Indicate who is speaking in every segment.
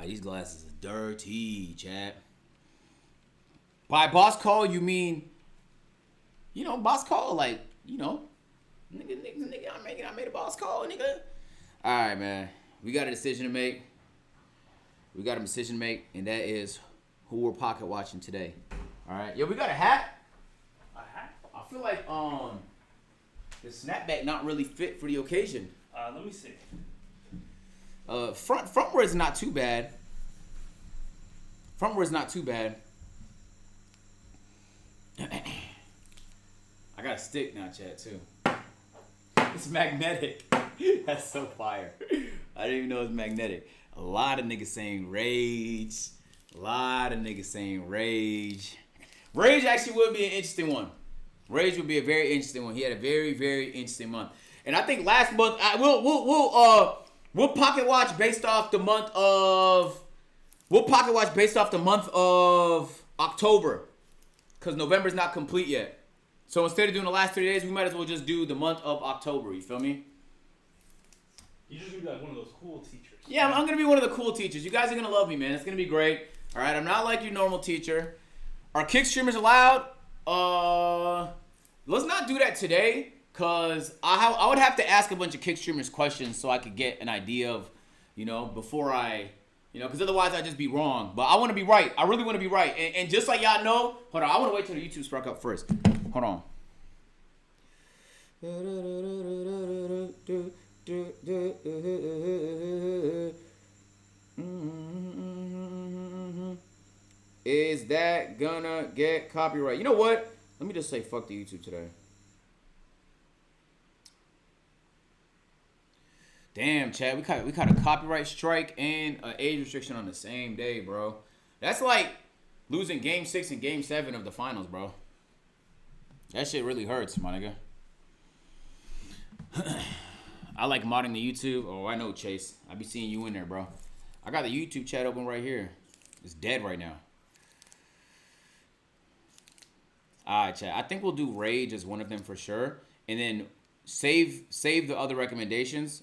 Speaker 1: These glasses are dirty, chat. By boss call, you mean, boss call, like, nigga, I made a boss call, nigga. All right, man. We got a decision to make. And that is who we're pocket watching today. All right. Yo, we got a hat.
Speaker 2: A hat?
Speaker 1: I feel like the snapback not really fit for the occasion.
Speaker 2: Let me see.
Speaker 1: Frontward is not too bad. I got a stick now, Chad, too. It's magnetic. That's so fire. I didn't even know it was magnetic. A lot of niggas saying rage. Rage actually would be an interesting one. Rage would be a very interesting one. He had a very, very interesting month. And I think last month we'll pocket watch based off the month of October. Because November's not complete yet. So instead of doing the last 3 days, we might as well just do the month of October. You feel me?
Speaker 2: You're just gonna be like one of those cool teachers.
Speaker 1: Yeah, I'm gonna be one of the cool teachers. You guys are gonna love me, man. It's gonna be great. All right, I'm not like your normal teacher. Are kick streamers allowed? Let's not do that today, cause I would have to ask a bunch of kick streamers questions so I could get an idea of, before I, cause otherwise I'd just be wrong. But I want to be right. I really want to be right. And just like y'all know, hold on. I want to wait till the YouTube spark up first. Hold on. Is that gonna get copyright? You know what? Let me just say fuck the YouTube today. Damn, Chad, we caught a copyright strike and an age restriction on the same day, bro. That's like losing Game 6 and Game 7 of the finals, bro. That shit really hurts, my nigga. I like modding the YouTube. Oh, I know, Chase. I be seeing you in there, bro. I got the YouTube chat open right here. It's dead right now. All right, chat. I think we'll do Rage as one of them for sure. And then save the other recommendations.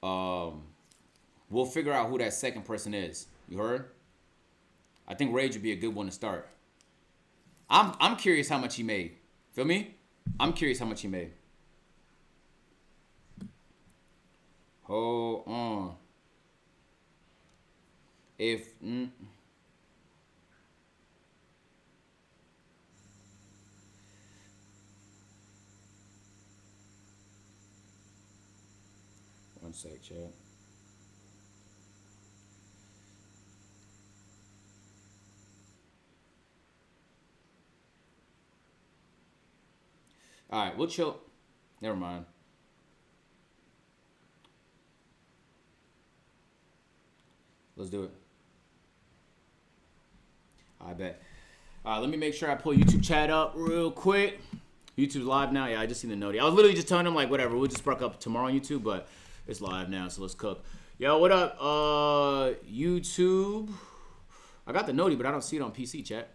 Speaker 1: We'll figure out who that second person is. You heard? I think Rage would be a good one to start. I'm curious how much he made. Feel me? I'm curious how much he made. Hold on. One sec, chat. All right, we'll chill. Never mind. Let's do it. I bet. All right, let me make sure I pull YouTube chat up real quick. YouTube's live now. Yeah, I just seen the note. I was literally just telling them, like, whatever. We'll just spark up tomorrow on YouTube, but it's live now, so let's cook. Yo, what up, YouTube? I got the noti, but I don't see it on PC, chat.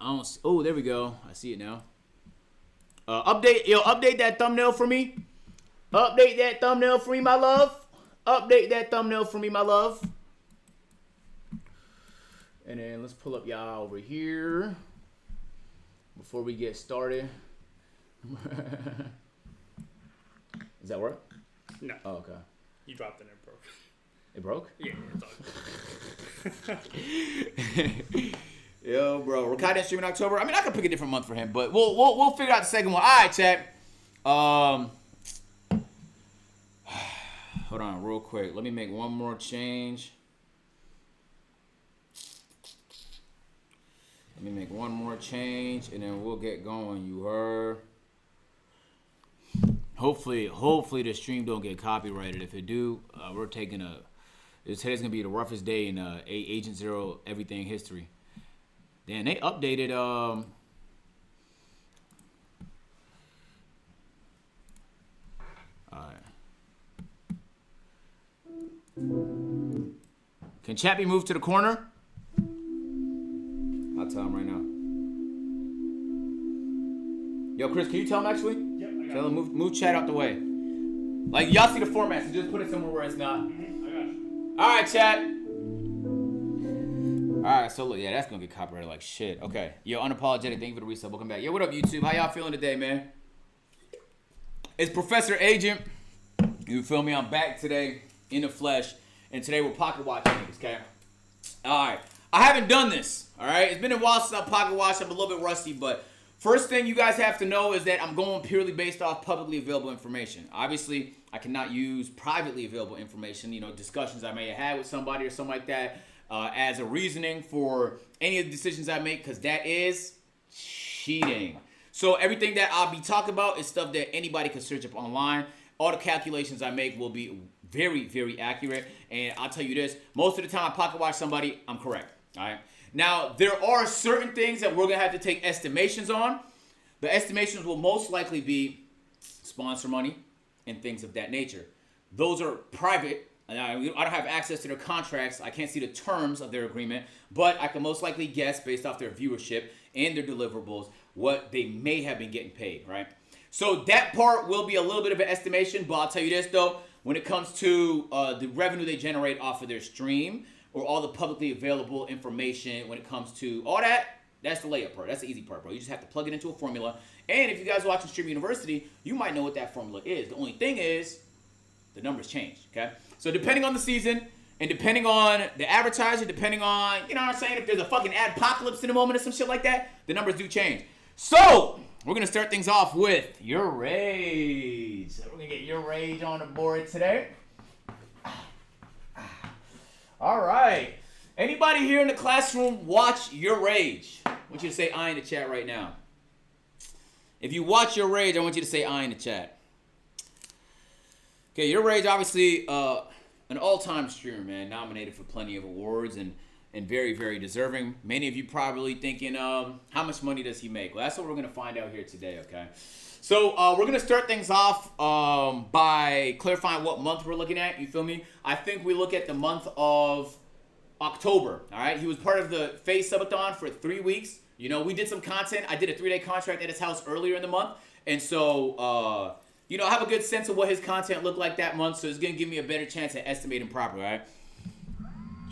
Speaker 1: Oh, there we go. I see it now. Update that thumbnail for me. Update that thumbnail for me, my love. Update that thumbnail for me, my love. And then let's pull up y'all over here before we get started. Does that work?
Speaker 2: No.
Speaker 1: Oh, okay.
Speaker 2: You dropped it and it broke.
Speaker 1: It broke?
Speaker 2: Yeah, it's all good.
Speaker 1: Yo, bro. Rakai didn't stream in October. I mean, I could pick a different month for him, but we'll figure out the second one. All right, chat. Hold on real quick. Let me make one more change. And then we'll get going. You heard? Hopefully the stream don't get copyrighted. If it do, we're taking today's gonna be the roughest day in Agent 00 everything history. Then they updated all right. Can chat be moved to the corner? I'll tell him right now. Yo, Chris, can you tell him actually?
Speaker 2: Yep, I got
Speaker 1: Tell him move chat out the way. Like, y'all see the format, so just put it somewhere where it's not.
Speaker 2: I got you.
Speaker 1: All right, chat. All right, so look, yeah, that's gonna get copyrighted like shit. Okay, yo, unapologetic. Thank you for the resub. Welcome back. Yo, what up, YouTube? How y'all feeling today, man? It's Professor Agent. You feel me? I'm back today in the flesh, and today we're pocket watching niggas. Okay. All right. I haven't done this. All right. It's been a while since I pocket watched. I'm a little bit rusty, but first thing you guys have to know is that I'm going purely based off publicly available information. Obviously, I cannot use privately available information. You know, discussions I may have had with somebody or something like that. As a reasoning for any of the decisions I make, because that is cheating. So everything that I'll be talking about is stuff that anybody can search up online. All the calculations I make will be very, very accurate. And I'll tell you this, most of the time I pocket watch somebody, I'm correct. All right. Now, there are certain things that we're going to have to take estimations on. The estimations will most likely be sponsor money and things of that nature. Those are private. I don't have access to their contracts. I can't see the terms of their agreement, but I can most likely guess based off their viewership and their deliverables what they may have been getting paid, right? So that part will be a little bit of an estimation, but I'll tell you this though, when it comes to the revenue they generate off of their stream or all the publicly available information when it comes to all that, that's the layup part. That's the easy part, bro. You just have to plug it into a formula. And if you guys watching Stream University, you might know what that formula is. The only thing is the numbers change, okay? So depending on the season and depending on the advertiser, depending on, you know what I'm saying, if there's a fucking adpocalypse in a moment or some shit like that, the numbers do change. So we're going to start things off with YourRage. We're going to get YourRage on the board today. All right. Anybody here in the classroom watch YourRage? I want you to say I in the chat right now. If you watch YourRage, I want you to say I in the chat. Okay, YourRage, obviously an all-time streamer, man. Nominated for plenty of awards and very, very deserving. Many of you probably thinking, how much money does he make? Well, that's what we're going to find out here today, okay? So we're going to start things off by clarifying what month we're looking at. You feel me? I think we look at the month of October, all right? He was part of the Phase Subathon for 3 weeks. You know, we did some content. I did a 3-day contract at his house earlier in the month. And so, you know, I have a good sense of what his content looked like that month, so it's going to give me a better chance at estimating properly, all right?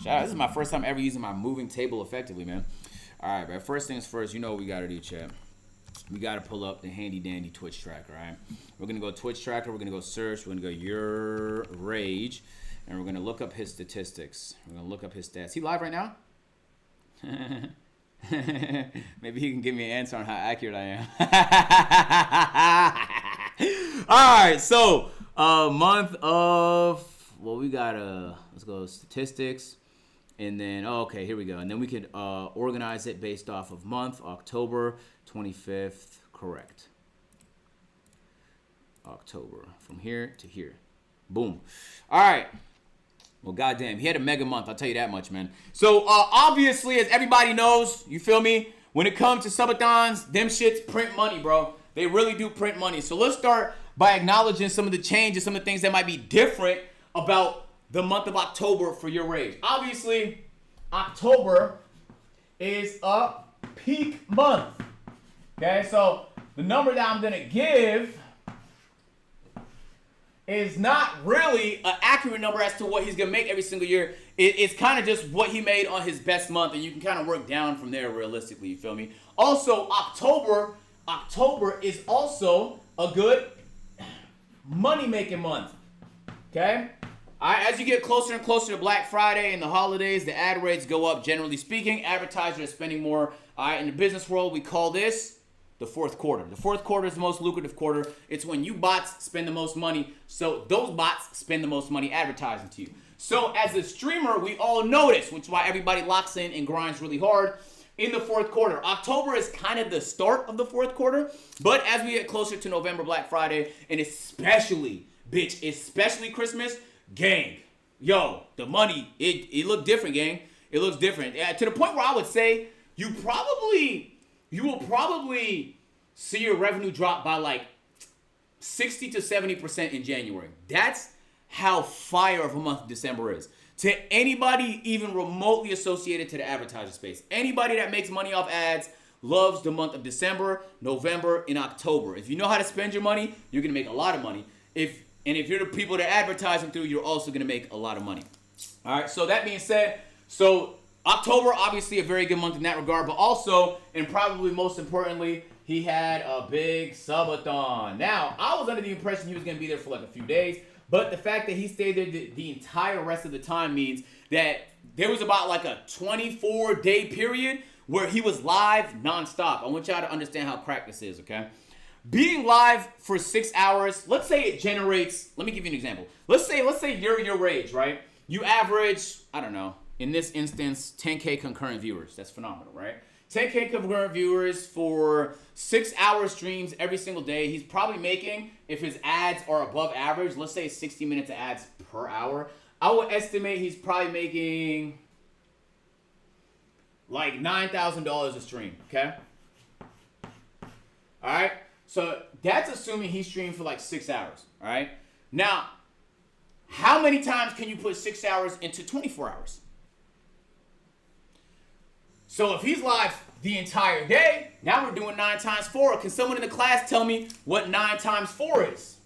Speaker 1: Shout out, this is my first time ever using my moving table effectively, man. All right, but first things first, you know what we got to do, chat. We got to pull up the handy-dandy Twitch tracker, all right? We're going to go Twitch tracker. We're going to go search. We're going to go YourRage, and we're going to look up his statistics. We're going to look up his stats. He live right now? Maybe he can give me an answer on how accurate I am. All right, so month of, well, we got let's go statistics, and then okay, here we go, and then we could organize it based off of month. October 25th, correct. October from here to here, boom. All right. Well, goddamn, he had a mega month. I'll tell you that much, man. So, obviously, as everybody knows, you feel me? When it comes to subathons, them shits print money, bro. They really do print money. So, let's start by acknowledging some of the changes, some of the things that might be different about the month of October for YourRage. Obviously, October is a peak month. Okay, so the number that I'm going to give is not really an accurate number as to what he's going to make every single year. It's kind of just what he made on his best month, and you can kind of work down from there realistically, you feel me? Also, October is also a good money-making month, okay? As you get closer and closer to Black Friday and the holidays, the ad rates go up, generally speaking. Advertisers are spending more. In the business world, we call this the fourth quarter. The fourth quarter is the most lucrative quarter. It's when you bots spend the most money. So those bots spend the most money advertising to you. So as a streamer, we all notice, which is why everybody locks in and grinds really hard in the fourth quarter. October is kind of the start of the fourth quarter. But as we get closer to November, Black Friday, and especially Christmas, gang, yo, the money, it look different, gang. It looks different. To the point where I would say you will probably see your revenue drop by like 60 to 70% in January. That's how fire of a month December is. To anybody even remotely associated to the advertiser space, anybody that makes money off ads loves the month of December, November, and October. If you know how to spend your money, you're going to make a lot of money. If you're the people that advertising through, you're also going to make a lot of money. All right, so that being said, so October, obviously a very good month in that regard, but also, and probably most importantly, he had a big subathon. Now, I was under the impression he was going to be there for like a few days, but the fact that he stayed there the entire rest of the time means that there was about like a 24-day period where he was live nonstop. I want y'all to understand how crack this is, okay? Being live for 6 hours, let's say it generates, let me give you an example. Let's say YourRage, right? You average, I don't know, in this instance, 10K concurrent viewers. That's phenomenal, right? 10K concurrent viewers for 6 hour streams every single day. He's probably making, if his ads are above average, let's say 60 minutes of ads per hour, I would estimate he's probably making like $9,000 a stream, okay? All right? So that's assuming he streamed for like 6 hours, all right? Now, how many times can you put 6 hours into 24 hours? So if he's live the entire day, now we're doing 9 times 4. Can someone in the class tell me what 9 times 4 is?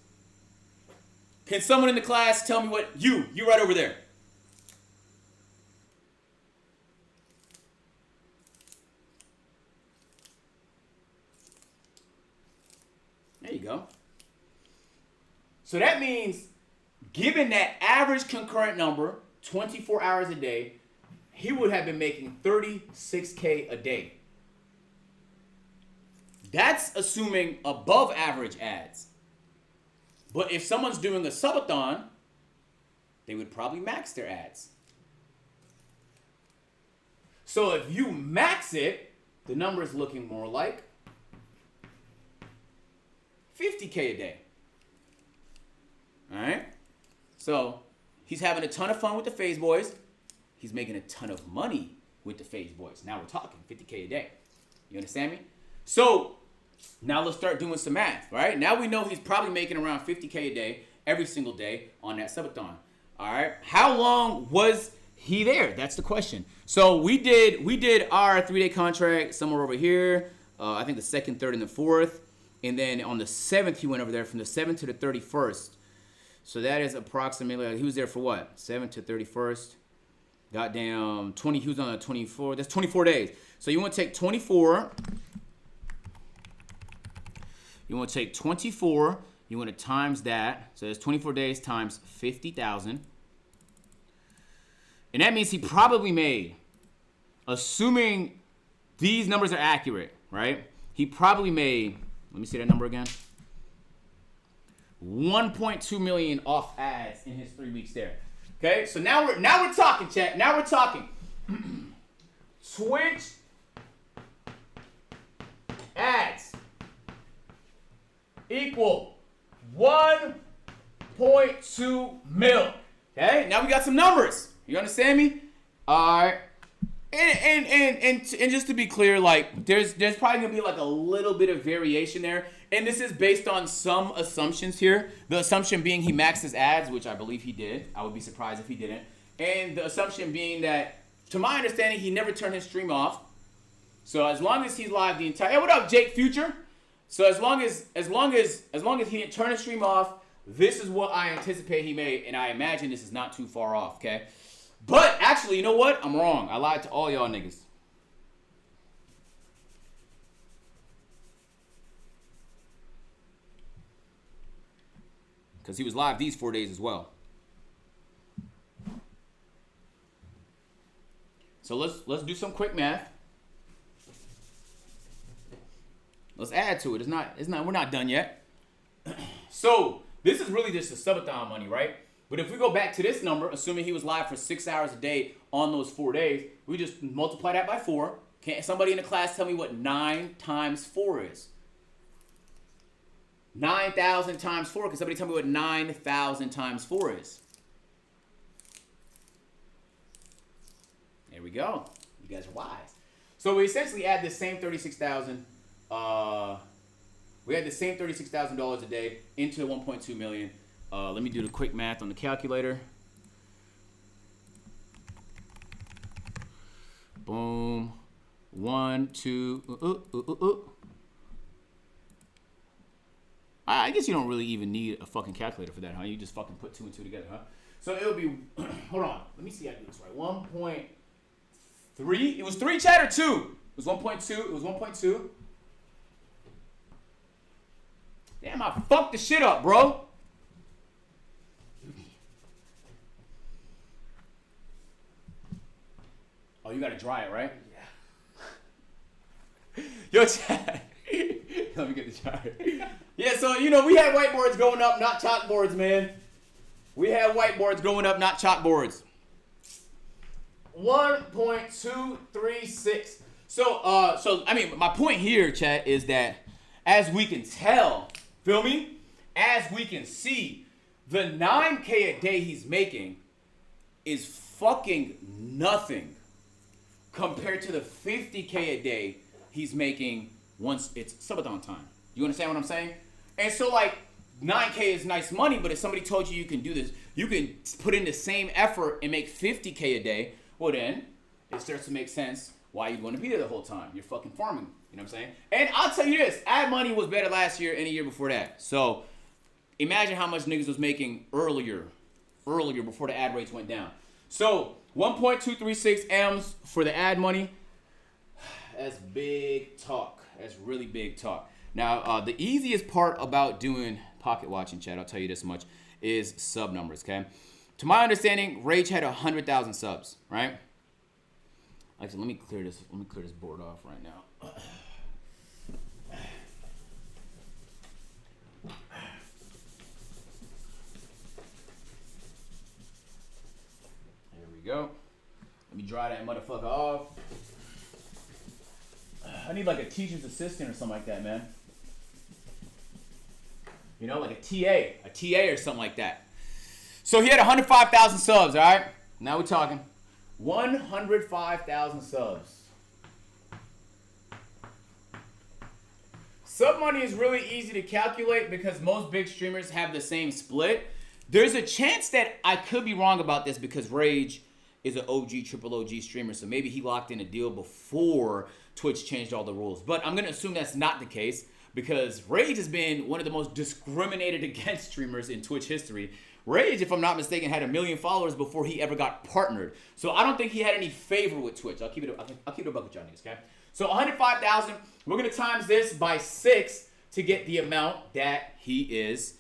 Speaker 1: Can someone in the class tell me what, you right over there. There you go. So that means, given that average concurrent number, 24 hours a day, he would have been making $36K a day. That's assuming above average ads. But if someone's doing a subathon, they would probably max their ads. So if you max it, the number is looking more like $50K a day. All right? So he's having a ton of fun with the Phase Boys. He's making a ton of money with the Phase Boys. Now we're talking $50K a day. You understand me? So now let's start doing some math, right? Now we know he's probably making around $50K a day every single day on that subathon. All right? How long was he there? That's the question. So we did our 3-day contract somewhere over here. I think the 2nd, 3rd, and the 4th. And then on the 7th, he went over there from the 7th to the 31st. So that is approximately, he was there for what? 7th to 31st. Goddamn, 20, he was on the 24. That's 24 days. So you want to take 24. You want to take 24. You want to times that. So that's 24 days times 50,000. And that means he probably made, assuming these numbers are accurate, right? He probably made, let me see that number again. 1.2 million off ads in his 3 weeks there. Okay, so now we're talking, chat. Now we're talking. Twitch ads equal 1.2 mil. Okay, now we got some numbers. You understand me? All right. And just to be clear, like there's probably gonna be like a little bit of variation there, and this is based on some assumptions here. The assumption being he maxed his ads, which I believe he did. I would be surprised if he didn't. And the assumption being that, to my understanding, he never turned his stream off. So as long as he's live the entire, hey, what up, Jake Future? So as long as he didn't turn his stream off, this is what I anticipate he made, and I imagine this is not too far off. Okay. But actually, you know what? I'm wrong. I lied to all y'all niggas. Because he was live these 4 days as well. So let's do some quick math. Let's add to it. We're not done yet. So this is really just the subathon money, right? But if we go back to this number, assuming he was live for 6 hours a day on those 4 days, we just multiply that by 4. Can somebody in the class tell me what 9 times 4 is? 9,000 times 4. Can somebody tell me what 9,000 times 4 is? There we go. You guys are wise. So we essentially add the same $36,000. We had the same $36,000 a day into 1.2 million. Let me do the quick math on the calculator. Boom. 1, 2. I guess you don't really even need a fucking calculator for that, huh? You just fucking put 2 and 2 together, huh? So it'll be, hold on. Let me see how I do this right. 1.3. It was 3 chat or 2? It was 1.2. It was 1.2. Damn, I fucked the shit up, bro. Oh, you gotta dry it, right? Yeah. Yo, chat. Let me get the chart. Yeah, so, you know, we had whiteboards going up, not chalkboards, man. We had whiteboards going up, not chalkboards. 1.236. So, I mean, my point here, chat, is that as we can tell, feel me? As we can see, the 9K a day he's making is fucking nothing compared to the 50K a day he's making once it's subathon time. You understand what I'm saying? And so, like, 9K is nice money, but if somebody told you can do this, you can put in the same effort and make 50K a day, well then, it starts to make sense why you'd want to be there the whole time. You're fucking farming. You know what I'm saying? And I'll tell you this, ad money was better last year and the year before that. So, imagine how much niggas was making earlier before the ad rates went down. So, 1.236 M's for the ad money. That's big talk. That's really big talk. Now, the easiest part about doing pocket watching, chat, I'll tell you this much, is sub numbers, okay? To my understanding, Rage had 100,000 subs, right? Actually, let me clear this board off right now. There we go. Let me dry that motherfucker off. I need like a teacher's assistant or something like that, man. You know, like a TA or something like that. So he had 105,000 subs, all right? Now we're talking 105,000 subs. Sub money is really easy to calculate because most big streamers have the same split. There's a chance that I could be wrong about this because Rage is an OG, triple OG streamer, so maybe he locked in a deal before Twitch changed all the rules. But I'm going to assume that's not the case because Rage has been one of the most discriminated against streamers in Twitch history. Rage, if I'm not mistaken, had 1 million followers before he ever got partnered. So I don't think he had any favor with Twitch. I'll keep it a buck with y'all niggas, okay? So 105,000, we're going to times this by 6 to get the amount that he is.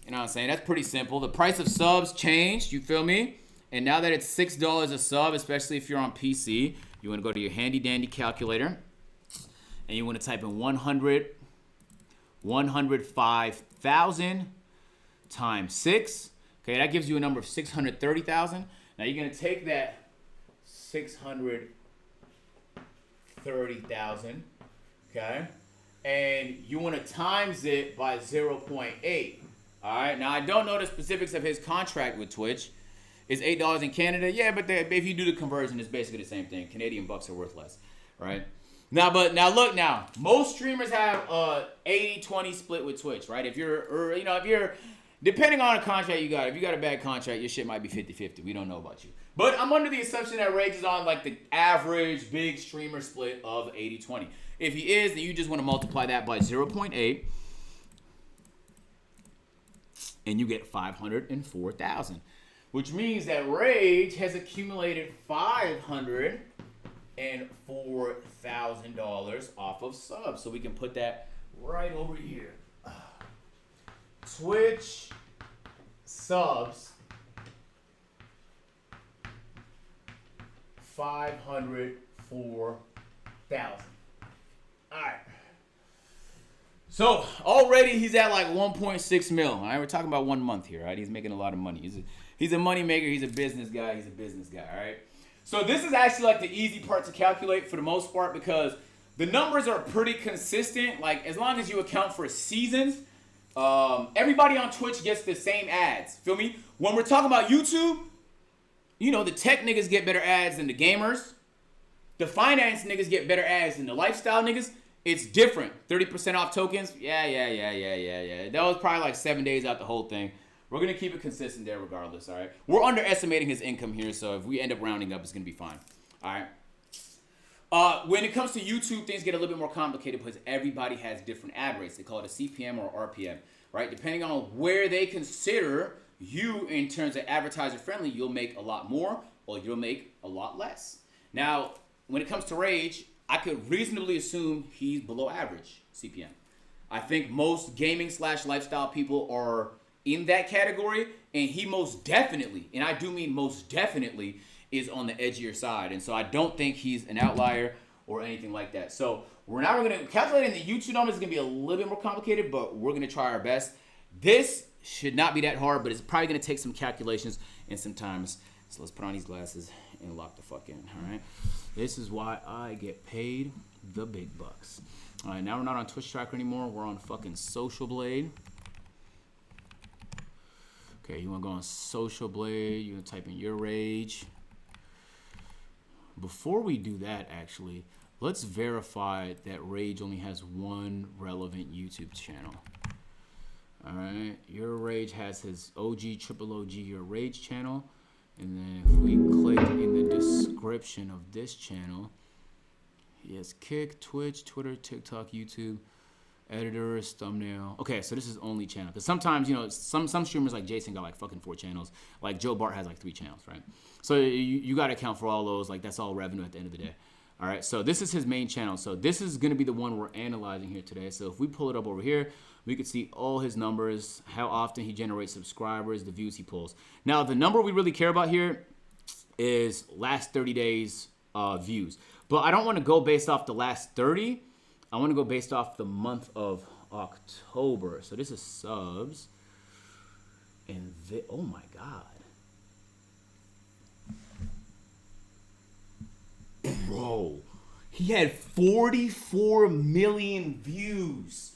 Speaker 1: You know what I'm saying? That's pretty simple. The price of subs changed, you feel me? And now that it's $6 a sub, especially if you're on PC, you want to go to your handy dandy calculator and you want to type in 105,000 times 6. Okay, that gives you a number of 630,000. Now you're going to take that 630,000, okay, and you want to times it by 0.8. All right, now I don't know the specifics of his contract with Twitch. Is $8 in Canada? Yeah, but if you do the conversion, it's basically the same thing. Canadian bucks are worth less, right? Now, look, most streamers have 80-20 split with Twitch, right? If you're depending on the contract you got, if you got a bad contract, your shit might be 50-50. We don't know about you. But I'm under the assumption that Rage is on like the average big streamer split of 80-20. If he is, then you just want to multiply that by 0.8, and you get 504,000. Which means that Rage has accumulated $504,000 off of subs. So we can put that right over here. Twitch subs, 504,000. All right. So already he's at like 1.6 mil. All right, we're talking about 1 month here. Right, he's making a lot of money. He's a money maker. He's a business guy. All right. So this is actually like the easy part to calculate for the most part because the numbers are pretty consistent. Like as long as you account for seasons, everybody on Twitch gets the same ads. Feel me? When we're talking about YouTube, you know, the tech niggas get better ads than the gamers. The finance niggas get better ads than the lifestyle niggas. It's different. 30% off tokens. Yeah. That was probably like 7 days out the whole thing. We're going to keep it consistent there regardless, all right? We're underestimating his income here, so if we end up rounding up, it's going to be fine, all right? When it comes to YouTube, things get a little bit more complicated because everybody has different ad rates. They call it a CPM or RPM, right? Depending on where they consider You, in terms of advertiser friendly, you'll make a lot more or you'll make a lot less. Now, when it comes to Rage, I could reasonably assume he's below average CPM. I think most gaming / lifestyle people are in that category, and he most definitely, and I do mean most definitely, is on the edgier side. And so I don't think he's an outlier or anything like that. So we're now going to calculating the YouTube numbers is going to be a little bit more complicated, but we're going to try our best. This should not be that hard, but it's probably going to take some calculations and some time. So let's put on these glasses and lock the fuck in, all right? This is why I get paid the big bucks. All right, now we're not on Twitch Tracker anymore. We're on fucking Social Blade. Okay, you want to go on Social Blade. You're going to type in YourRage. Before we do that, actually, let's verify that Rage only has one relevant YouTube channel. All right, YourRage has his triple OG YourRage channel. And then if we click in the description of this channel, he has Kick, Twitch, Twitter, TikTok, YouTube, editors, thumbnail. Okay, so this is only channel. Because sometimes, you know, some streamers like Jason got like fucking 4 channels. Like Joe Bart has like 3 channels, right? So you got to account for all those. Like that's all revenue at the end of the day. All right, so this is his main channel. So this is going to be the one we're analyzing here today. So if we pull it up over here, we can see all his numbers, how often he generates subscribers, the views he pulls. Now, the number we really care about here is last 30 days views. But I don't want to go based off the last 30. I want to go based off the month of October. So this is subs. And oh my God. Bro, he had 44 million views.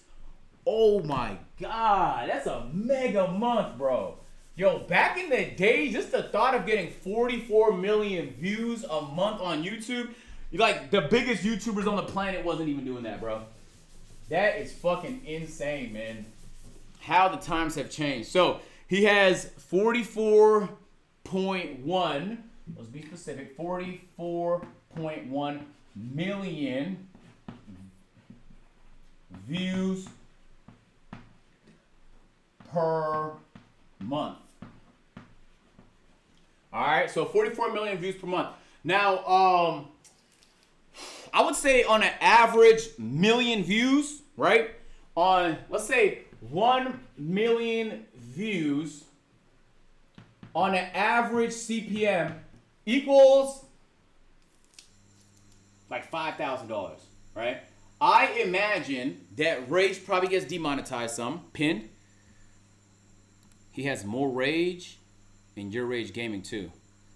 Speaker 1: Oh my God, that's a mega month, bro. Yo, back in the day, just the thought of getting 44 million views a month on YouTube, like the biggest YouTubers on the planet wasn't even doing that, bro. That is fucking insane, man. How the times have changed. So he has 44.1, let's be specific, 44.1 million views per month. All right, so 44 million views per month. Now, I would say on an average million views, right? On, let's say 1 million views on an average CPM equals like $5,000, right? I imagine that Rage probably gets demonetized some, pinned. He has more Rage and YourRage Gaming too.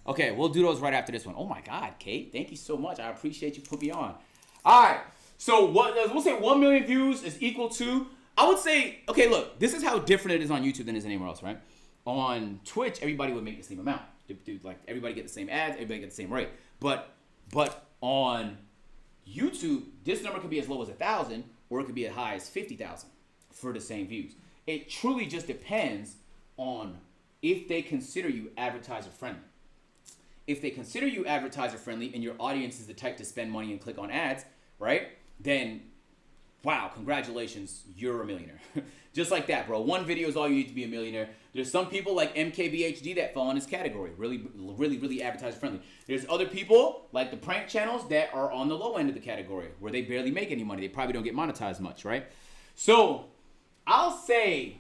Speaker 1: Okay, we'll do those right after this one. Oh my God, Kate, thank you so much. I appreciate you putting me on. All right, so we'll say 1 million views is equal to, I would say, okay, look, this is how different it is on YouTube than it is anywhere else, right? On Twitch, everybody would make the same amount. Dude, like everybody get the same ads, everybody get the same rate. But on YouTube, this number could be as low as 1,000, or it could be as high as 50,000 for the same views. It truly just depends on if they consider you advertiser friendly. If they consider you advertiser friendly and your audience is the type to spend money and click on ads, right? Then, wow, congratulations, you're a millionaire. Just like that, bro. One video is all you need to be a millionaire. There's some people like MKBHD that fall in this category. Really advertiser friendly. There's other people like the prank channels that are on the low end of the category where they barely make any money. They probably don't get monetized much, right? So I'll say,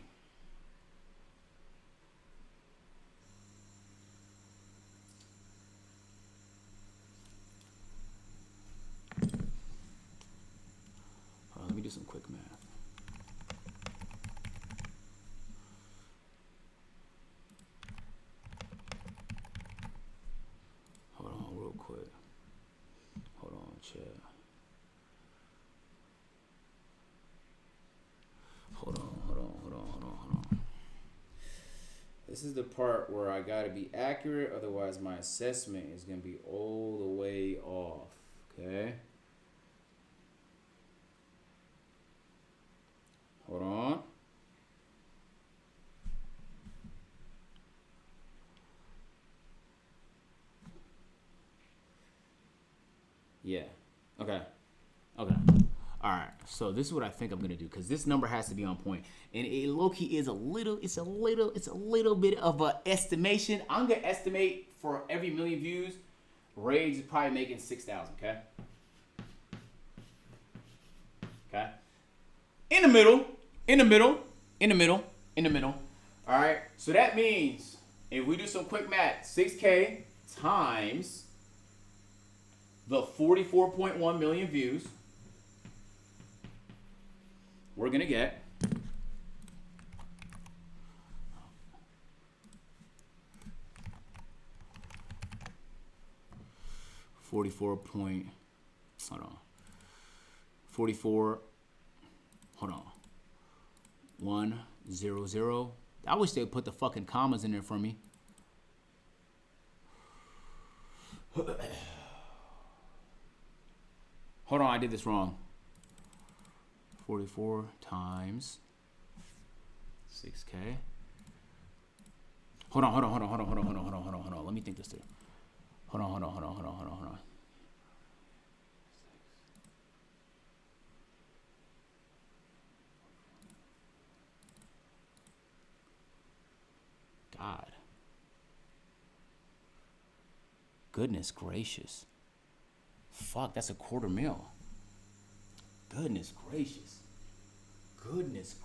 Speaker 1: let me do some quick math. Hold on real quick. Hold on, chat. Hold on. This is the part where I gotta be accurate, otherwise my assessment is gonna be all the way off, okay? Hold on. Yeah. Okay. All right, so this is what I think I'm gonna do because this number has to be on point, and it low key is it's a little bit of a estimation. I'm gonna estimate for every 1,000,000 views, Rage is probably making 6,000. Okay. Okay. In the middle. All right. So that means if we do some quick math, 6K times the 44.1 million views, we're going to get 44 point, hold on, 44, hold on, 100. I wish they would put the fucking commas in there for me. Hold on, I did this wrong. 44 times 6K. Hold on. Let me think this through. Hold on. God. Goodness gracious. Fuck, that's $250,000. Goodness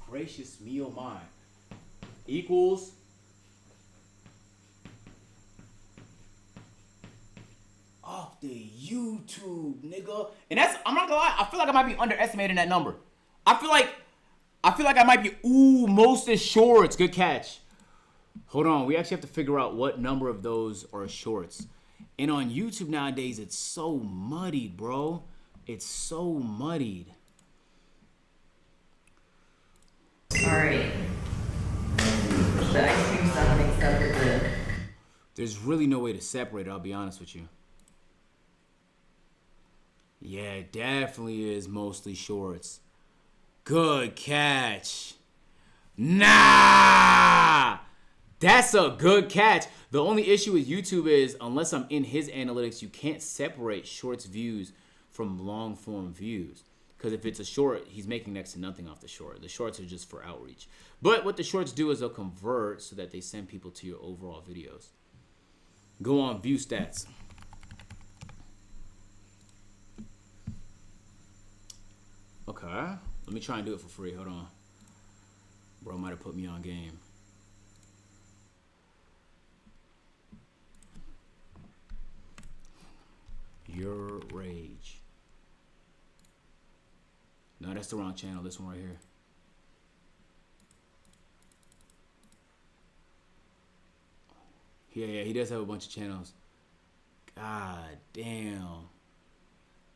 Speaker 1: gracious me, oh my. Equals off the YouTube, nigga. And that's, I'm not gonna lie, I feel like I might be underestimating that number. I feel like I might be, most is shorts. Good catch. Hold on, we actually have to figure out what number of those are shorts. And on YouTube nowadays, it's so muddied, bro. It's so muddied.
Speaker 3: Alright. The ice cream stuff mixed up with the...
Speaker 1: There's really no way to separate it, I'll be honest with you. Yeah, it definitely is mostly shorts. Good catch. Nah! That's a good catch. The only issue with YouTube is, unless I'm in his analytics, you can't separate shorts views from long form views. Because if it's a short, he's making next to nothing off the short. The shorts are just for outreach. But what the shorts do is they'll convert so that they send people to your overall videos. Go on, view stats. Okay. Let me try and do it for free. Hold on. Bro might have put me on game. YourRage. No, that's the wrong channel. This one right here. Yeah, he does have a bunch of channels. God damn.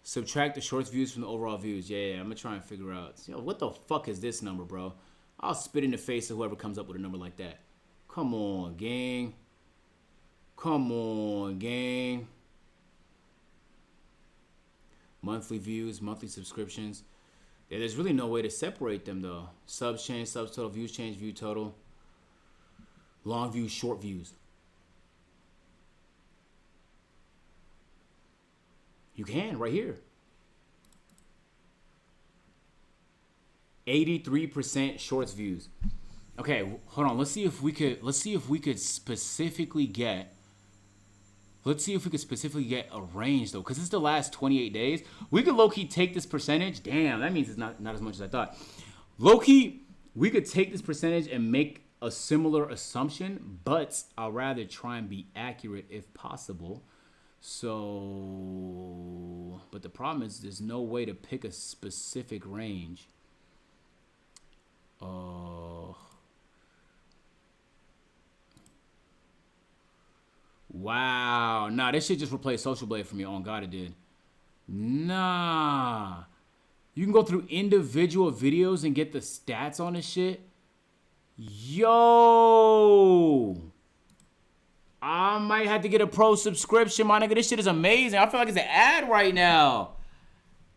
Speaker 1: Subtract the shorts views from the overall views. Yeah, I'm gonna try and figure out. Yo, what the fuck is this number, bro? I'll spit in the face of whoever comes up with a number like that. Come on, gang. Monthly views, monthly subscriptions. Yeah, there's really no way to separate them though. Subs change, subs total, views change, view total. Long views, short views. You can right here. 83% shorts views. Okay, hold on. Let's see if we could specifically get a range though, because it's the last 28 days. We could low-key take this percentage. Damn, that means it's not as much as I thought. Low-key, we could take this percentage and make a similar assumption, but I'll rather try and be accurate if possible. So, but the problem is there's no way to pick a specific range. Wow. Nah, this shit just replaced Social Blade for me. Oh, God, it did. Nah. You can go through individual videos and get the stats on this shit. Yo. I might have to get a pro subscription, my nigga. This shit is amazing. I feel like it's an ad right now.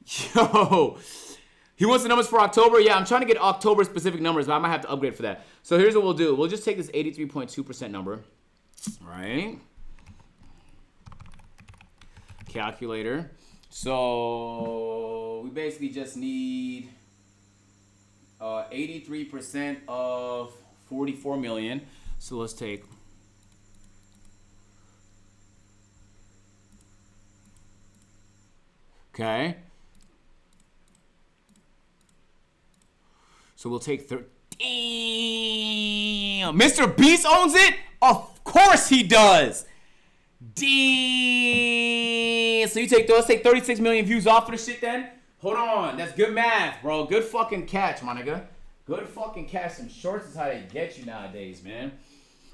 Speaker 1: Yo. He wants the numbers for October. Yeah, I'm trying to get October specific numbers, but I might have to upgrade for that. So here's what we'll do. We'll just take this 83.2% number. Right? Calculator. So So we basically just need 83% of 44 million. So let's take. Okay. So we'll take Damn! Mr. Beast owns it? Of course he does. Damn! So you take let's take 36 million views off of the shit then? Hold on. That's good math, bro. Good fucking catch, my nigga. Good fucking catch. Some shorts is how they get you nowadays, man.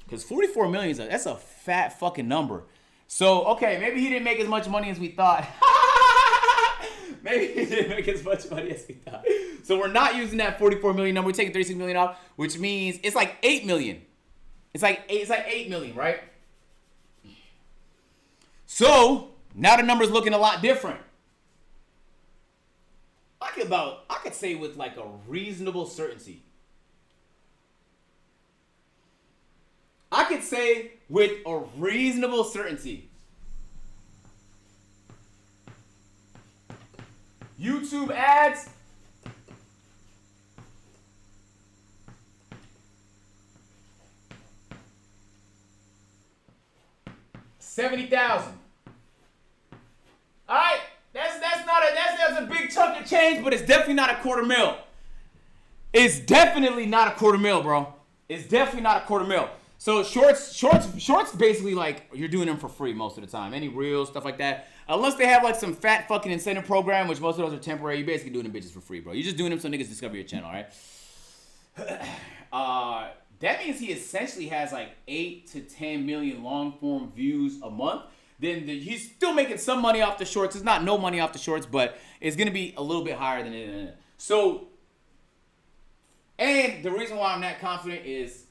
Speaker 1: Because 44 million, that's a fat fucking number. So, okay, maybe he didn't make as much money as we thought. Maybe he didn't make as much money as we thought. So we're not using that 44 million number. We're taking 36 million off, which means it's like 8 million. It's like 8 million, right? So now the number's looking a lot different. I could say with like a reasonable certainty. I could say with a reasonable certainty. YouTube ads. $70,000. All right, that's a big chunk of change, but it's definitely not a $250,000. It's definitely not a $250,000, bro. It's definitely not a $250,000. So shorts basically like you're doing them for free most of the time. Any reels, stuff like that. Unless they have like some fat fucking incentive program, which most of those are temporary. You're basically doing them bitches for free, bro. You're just doing them so niggas discover your channel, all right? That means he essentially has like 8 to 10 million long form views a month. Then he's still making some money off the shorts. It's not no money off the shorts, but it's gonna be a little bit higher than it. So, and the reason why I'm that confident is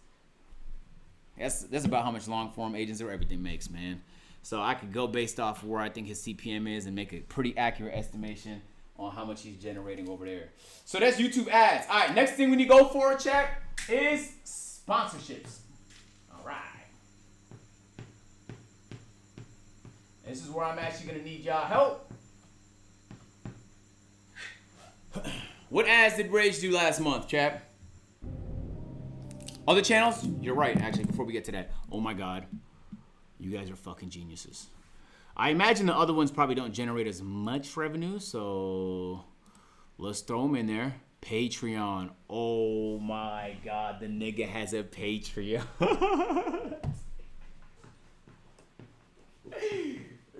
Speaker 1: that's about how much long form agents or everything makes, man. So I could go based off where I think his CPM is and make a pretty accurate estimation on how much he's generating over there. So that's YouTube ads. All right, next thing we need to go for, chat, is sponsorships. All right. This is where I'm actually going to need y'all help. What ads did Rage do last month, chat? Other channels? You're right, actually, before we get to that. Oh my God. You guys are fucking geniuses. I imagine the other ones probably don't generate as much revenue, so let's throw them in there. Patreon. Oh my God, the nigga has a Patreon.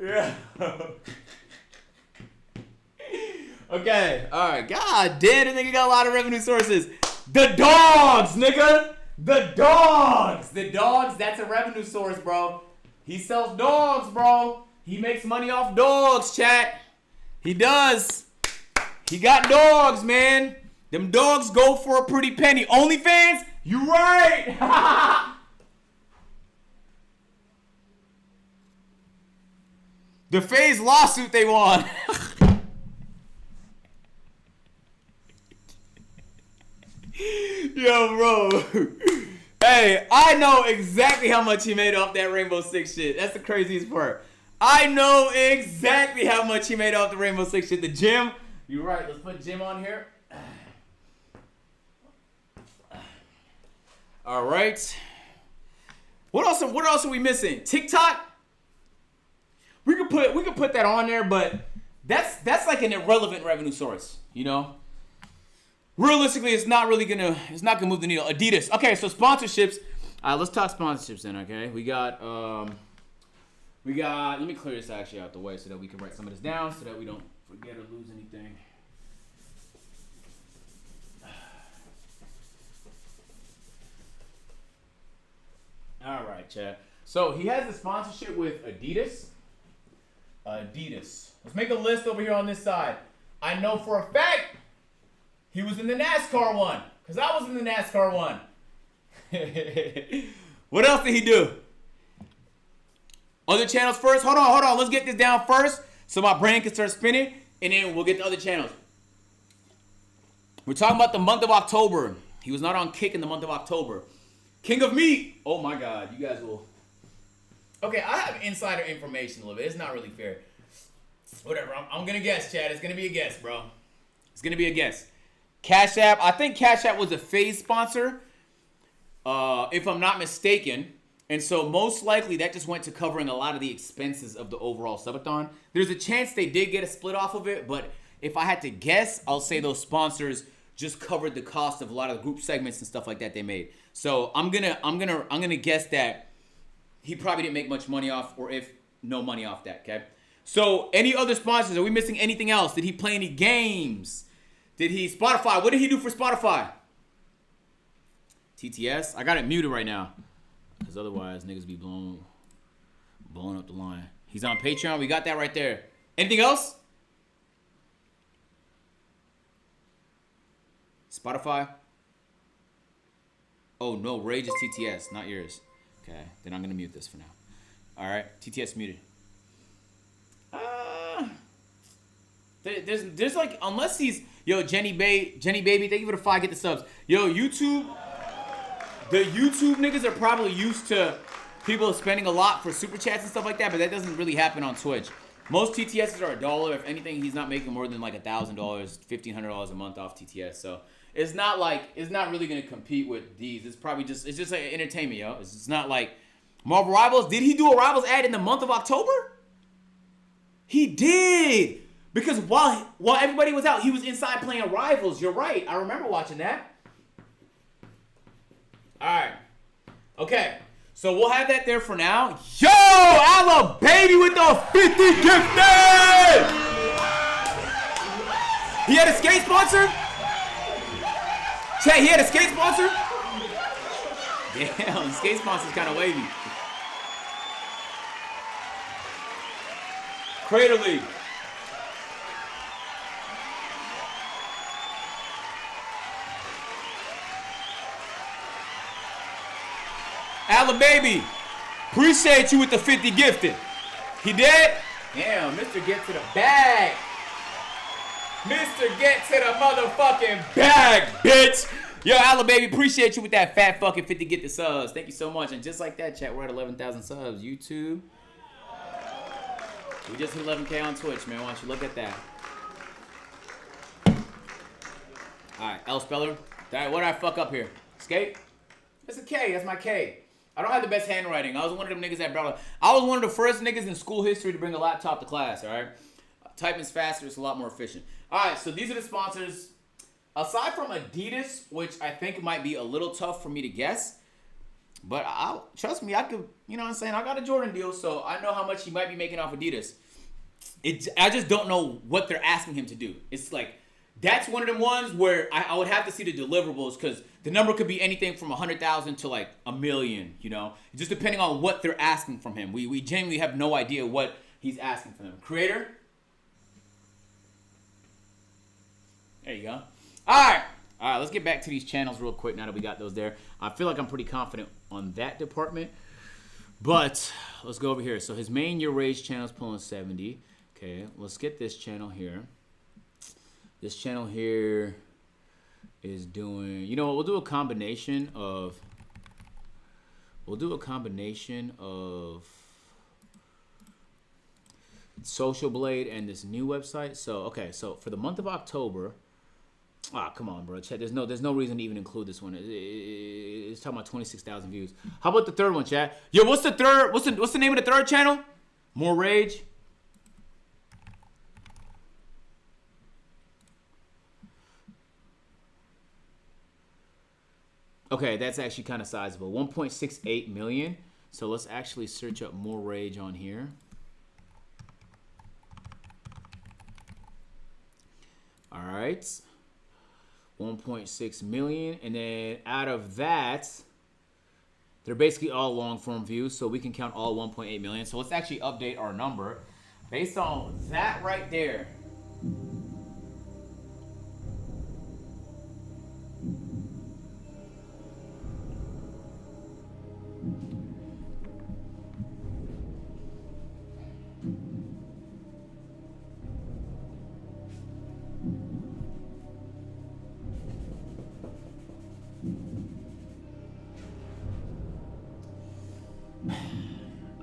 Speaker 1: Yeah. Okay, all right. God damn, the nigga got a lot of revenue sources. The dogs, nigga. The dogs. The dogs, that's a revenue source, bro. He sells dogs, bro. He makes money off dogs, chat. He does. He got dogs, man. Them dogs go for a pretty penny. OnlyFans? You right. The FaZe lawsuit they won. Yo, bro. Hey, I know exactly how much he made off that Rainbow Six shit. That's the craziest part. I know exactly how much he made off the Rainbow Six shit. The gym. You're right. Let's put gym on here. All right. What else are we missing? TikTok. We could put that on there, but that's like an irrelevant revenue source, you know. Realistically, it's not gonna move the needle. Adidas. Okay, so sponsorships. Let's talk sponsorships then. Okay, we got. Let me clear this actually out the way so that we can write some of this down so that we don't forget or lose anything. All right, chat. So he has a sponsorship with Adidas. Adidas. Let's make a list over here on this side. I know for a fact he was in the NASCAR one, because I was in the NASCAR one. What else did he do? Other channels first? Hold on. Let's get this down first so my brain can start spinning, and then we'll get to other channels. We're talking about the month of October. He was not on Kick in the month of October. King of Meat. Oh my God, you guys will. Okay, I have insider information a little bit. It's not really fair. Whatever, I'm gonna guess, Chad. It's gonna be a guess, bro. It's gonna be a guess. Cash App. I think Cash App was a phase sponsor, if I'm not mistaken. And so most likely that just went to covering a lot of the expenses of the overall subathon. There's a chance they did get a split off of it, but if I had to guess, I'll say those sponsors just covered the cost of a lot of the group segments and stuff like that they made. So I'm gonna guess that he probably didn't make much money off, or if no money off that. Okay. So any other sponsors? Are we missing anything else? Did he play any games? Did he Spotify? What did he do for Spotify? TTS. I got it muted right now, because otherwise niggas be blowing up the line. He's on Patreon. We got that right there. Anything else? Spotify. Oh no, Rage is TTS, not yours. Okay, then I'm gonna mute this for now. All right, TTS muted. There's like, unless he's, yo, Jenny Baby, thank you for the 5, get the subs. Yo, YouTube, the YouTube niggas are probably used to people spending a lot for super chats and stuff like that, but that doesn't really happen on Twitch. Most TTSs are $1. If anything, he's not making more than like $1,000, $1,500 a month off TTS. So it's not really gonna compete with these. It's just like entertainment, yo. It's not like Marvel Rivals. Did he do a Rivals ad in the month of October? He did. Because while everybody was out, he was inside playing Rivals. You're right. I remember watching that. All right. Okay. So we'll have that there for now. Yo, Alla Baby with the 50 gifted. He had a skate sponsor? Chat, he had a skate sponsor? Damn, skate sponsor's kind of wavy. Crater League. Alla Baby, appreciate you with the 50 gifted. He did? Damn, Mr. Get to the bag. Mr. Get to the motherfucking bag, bitch. Yo, Alla Baby, appreciate you with that fat fucking 50 get the subs. Thank you so much. And just like that, chat, we're at 11,000 subs. YouTube. We just hit 11K on Twitch, man. Why don't you look at that? Alright, L Speller. Alright, what did I fuck up here? Skate? That's a K. That's my K. I don't have the best handwriting. I was one of them niggas that brought I was one of the first niggas in school history to bring a laptop to class, alright? Typing's faster. It's a lot more efficient. Alright, so these are the sponsors. Aside from Adidas, which I think might be a little tough for me to guess, but trust me, I could, you know what I'm saying? I got a Jordan deal, so I know how much he might be making off Adidas. I just don't know what they're asking him to do. It's like, that's one of them ones where I would have to see the deliverables, because the number could be anything from 100,000 to like 1 million, you know? Just depending on what they're asking from him. We genuinely have no idea what he's asking from them. Creator? There you go. All right, let's get back to these channels real quick now that we got those there. I feel like I'm pretty confident on that department. But let's go over here. So his main YourRage channel is pulling 70. Okay, let's get this channel here. This channel here is doing, you know what, we'll do a combination of Social Blade and this new website. So, okay, so for the month of October, come on, bro. Chat. There's no reason to even include this one. It's talking about 26,000 views. How about the third one, chat? Yo, what's the third? What's the name of the third channel? More Rage. Okay, that's actually kind of sizable. 1.68 million. So let's actually search up More Rage on here. All right. 1.6 million, and then out of that, they're basically all long form views, so we can count all 1.8 million. So let's actually update our number based on that right there.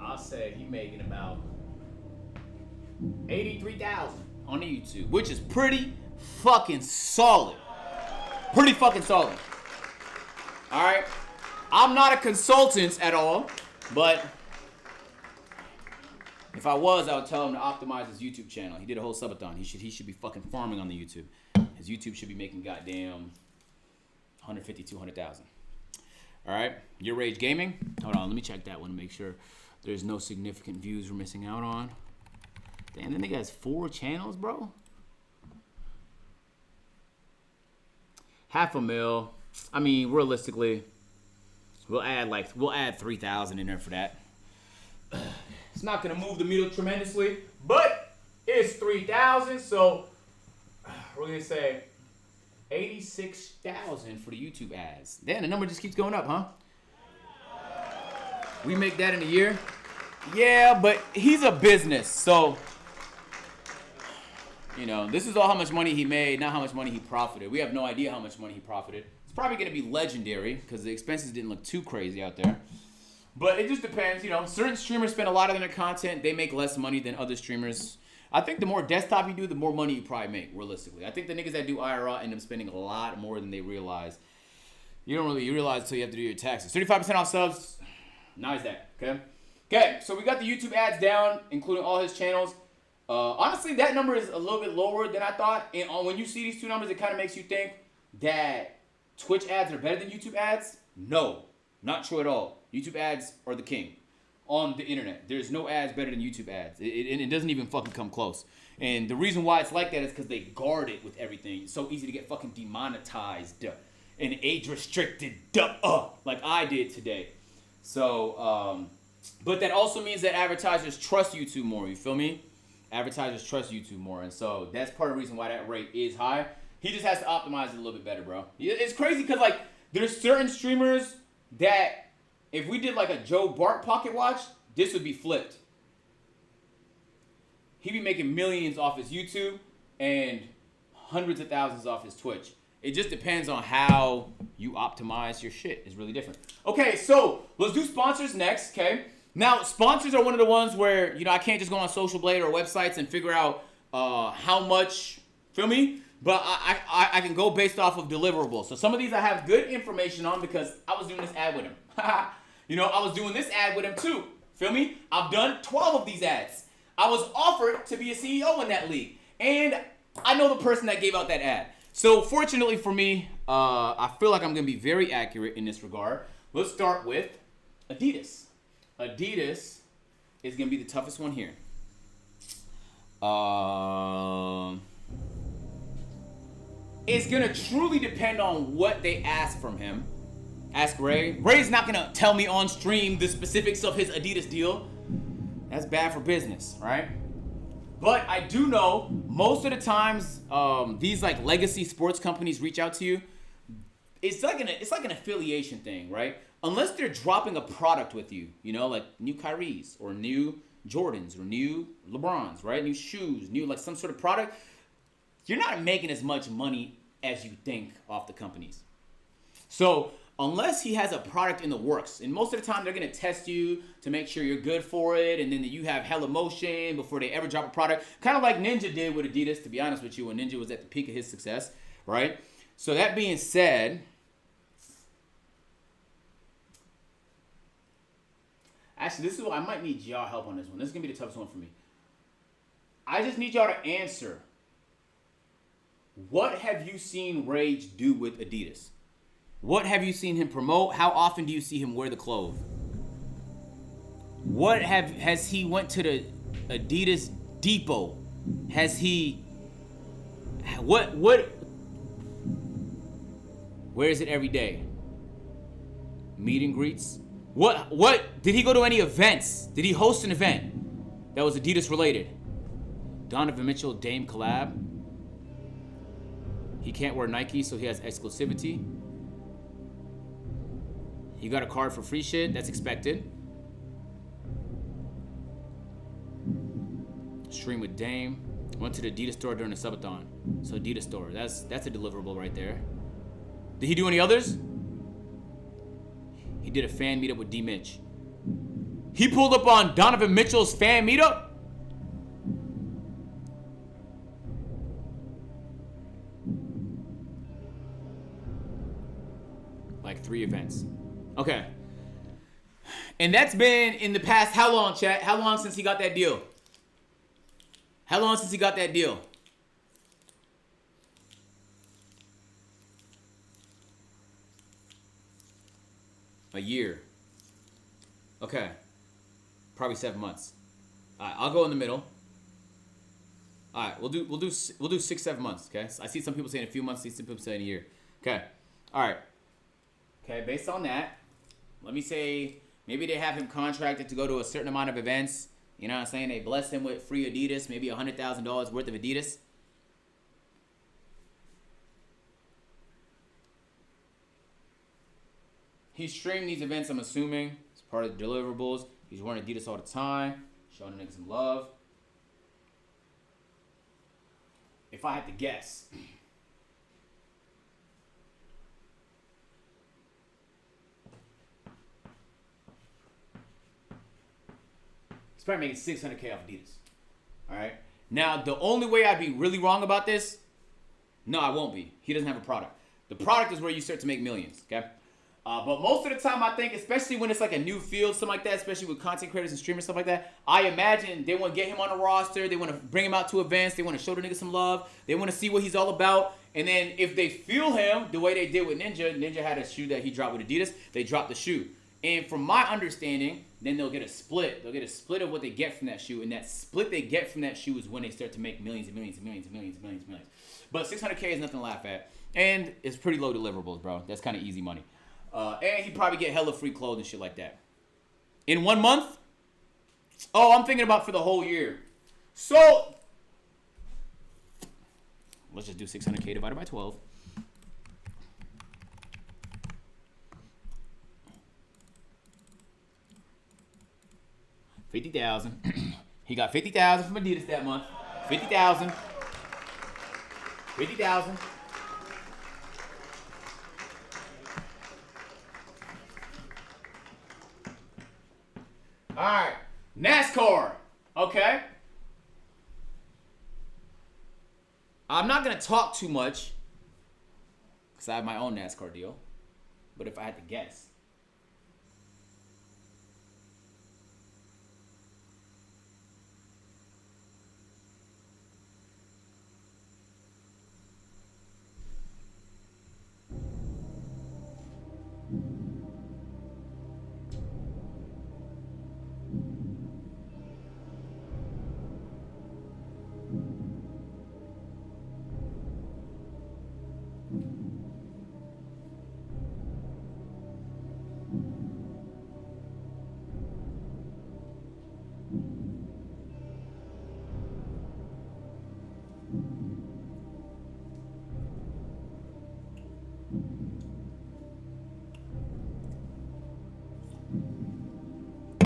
Speaker 1: I'll say he making about 83,000 on the YouTube, which is pretty fucking solid. Pretty fucking solid. All right. I'm not a consultant at all, but if I was, I would tell him to optimize his YouTube channel. He did a whole subathon. He should be fucking farming on the YouTube. His YouTube should be making goddamn 150, 200,000. All right. YourRage Gaming. Hold on. Let me check that one to make sure there's no significant views we're missing out on. Damn, that nigga has 4 channels, bro. 500,000. I mean, realistically, we'll add 3,000 in there for that. It's not gonna move the needle tremendously, but it's 3,000, so we're gonna say 86,000 for the YouTube ads. Damn, the number just keeps going up, huh? We make that in a year. Yeah, but he's a business, so you know, this is all how much money he made, not how much money he profited. We have no idea how much money he profited. It's probably going to be legendary because the expenses didn't look too crazy out there. But it just depends, you know. Certain streamers spend a lot of their content. They make less money than other streamers. I think the more desktop you do, the more money you probably make, realistically. I think the niggas that do IRL end up spending a lot more than they realize. You don't really realize until you have to do your taxes. 35% off subs. Nice that, okay? Okay, so we got the YouTube ads down, including all his channels. Honestly, that number is a little bit lower than I thought. And when you see these two numbers, it kind of makes you think that Twitch ads are better than YouTube ads. No, not true at all. YouTube ads are the king on the internet. There's no ads better than YouTube ads. It doesn't even fucking come close. And the reason why it's like that is because they guard it with everything. It's so easy to get fucking demonetized and age restricted like I did today. So, but that also means that advertisers trust YouTube more. You feel me? Advertisers trust YouTube more, and so that's part of the reason why that rate is high. He just has to optimize it a little bit better, bro. It's crazy because like there's certain streamers that if we did like a Joe Bart pocket watch, this would be flipped. He'd be making millions off his YouTube and hundreds of thousands off his Twitch. It just depends on how you optimize your shit. It's really different. Okay, so let's do sponsors next, okay? Now, sponsors are one of the ones where, you know, I can't just go on Social Blade or websites and figure out how much, feel me? But I can go based off of deliverables. So some of these I have good information on because I was doing this ad with him. You know, I was doing this ad with him too. Feel me? I've done 12 of these ads. I was offered to be a CEO in that league. And I know the person that gave out that ad. So fortunately for me, I feel like I'm going to be very accurate in this regard. Let's start with Adidas. Adidas is going to be the toughest one here. It's going to truly depend on what they ask from him. Ask Ray. Ray's not going to tell me on stream the specifics of his Adidas deal. That's bad for business, right? But I do know most of the times these like legacy sports companies reach out to you. It's like an affiliation thing, right? Unless they're dropping a product with you, you know, like new Kyries or new Jordans or new LeBrons, right? New shoes, new like some sort of product. You're not making as much money as you think off the companies. So unless he has a product in the works, and most of the time they're going to test you to make sure you're good for it, and then you have hella motion before they ever drop a product. Kind of like Ninja did with Adidas, to be honest with you, when Ninja was at the peak of his success, right? So that being said, actually, this is what I might need y'all help on this one. This is going to be the toughest one for me. I just need y'all to answer. What have you seen Rage do with Adidas? What have you seen him promote? How often do you see him wear the clothes? Has he went to the Adidas depot? Has he where is it every day? Meet and greets? What did he go to any events? Did he host an event that was Adidas related? Donovan Mitchell Dame collab. He can't wear Nike, so he has exclusivity. You got a card for free shit, that's expected. Stream with Dame. Went to the Adidas store during the subathon. So Adidas store, that's a deliverable right there. Did he do any others? He did a fan meetup with D Mitch. He pulled up on Donovan Mitchell's fan meetup? like 3 events. Okay. And that's been in the past, how long, chat? How long since he got that deal? How long since he got that deal? A year. Okay. Probably 7 months. All right, I'll go in the middle. All right, we'll do 6-7 months. Okay. So I see some people saying a few months. I see some people saying a year. Okay. All right. Okay. Based on that, let me say maybe they have him contracted to go to a certain amount of events. You know what I'm saying? They bless him with free Adidas, maybe $100,000 worth of Adidas. He's streaming these events, I'm assuming. It's part of the deliverables. He's wearing Adidas all the time, showing the niggas some love. If I had to guess, he's probably making $600K off Adidas. All right. Now, the only way I'd be really wrong about this, no, I won't be. He doesn't have a product. The product is where you start to make millions, okay? But most of the time, I think, especially when it's like a new field, something like that, especially with content creators and streamers, stuff like that, I imagine they want to get him on the roster. They want to bring him out to events. They want to show the nigga some love. They want to see what he's all about. And then if they feel him the way they did with Ninja had a shoe that he dropped with Adidas. They dropped the shoe. And from my understanding, then they'll get a split. They'll get a split of what they get from that shoe. And that split they get from that shoe is when they start to make millions and millions and millions and millions and millions and millions. But $600K is nothing to laugh at. And it's pretty low deliverables, bro. That's kind of easy money. And he'd probably get hella free clothes and shit like that. In 1 month? Oh, I'm thinking about for the whole year. So, let's just do 600K divided by 12. $50,000. He got $50,000 from Adidas that month. $50,000. $50,000. All right, NASCAR, okay? I'm not going to talk too much because I have my own NASCAR deal, but if I had to guess.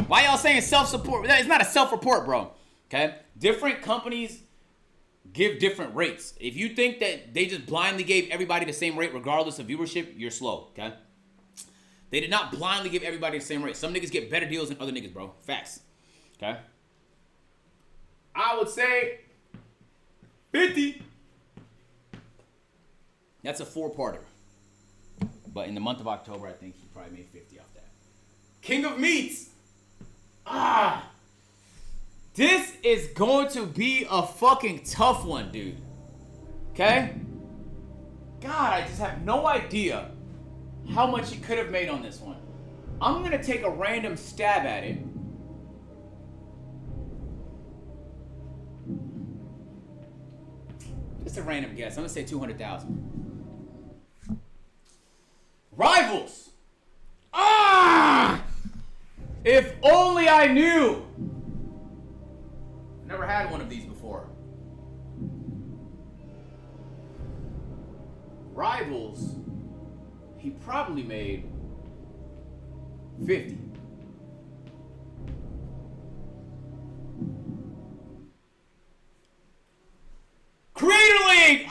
Speaker 1: Why y'all saying self-support? It's not a self-report, bro. Okay? Different companies give different rates. If you think that they just blindly gave everybody the same rate regardless of viewership, you're slow, okay? They did not blindly give everybody the same rate. Some niggas get better deals than other niggas, bro. Facts. Okay? I would say 50. That's a 4-parter. But in the month of October, I think he probably made 50 off that. King of Meats. This is going to be a fucking tough one, dude. Okay? God, I just have no idea how much he could have made on this one. I'm going to take a random stab at it. Just a random guess. I'm going to say 200,000. Rivals. If only I knew. Never had one of these before. Rivals, he probably made 50. Creator League!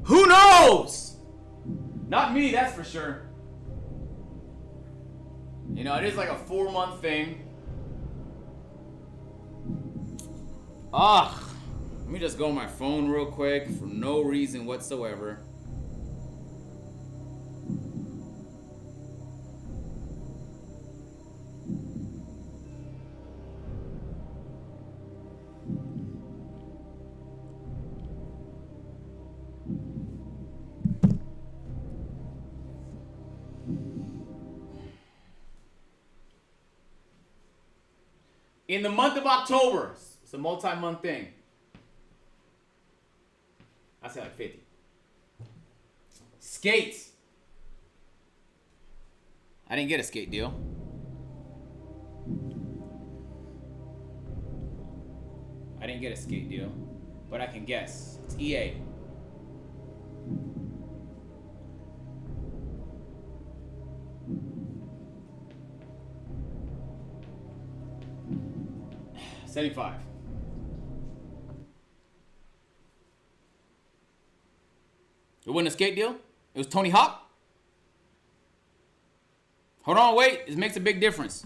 Speaker 1: Who knows? Not me, that's for sure. You know, it is like a 4-month thing. Let me just go on my phone real quick for no reason whatsoever. In the month of October, it's a multi-month thing. I say like 50. Skates. I didn't get a skate deal. I didn't get a skate deal, but I can guess. It's EA. $75. It wasn't a skate deal? It was Tony Hawk? Hold on, wait. It makes a big difference.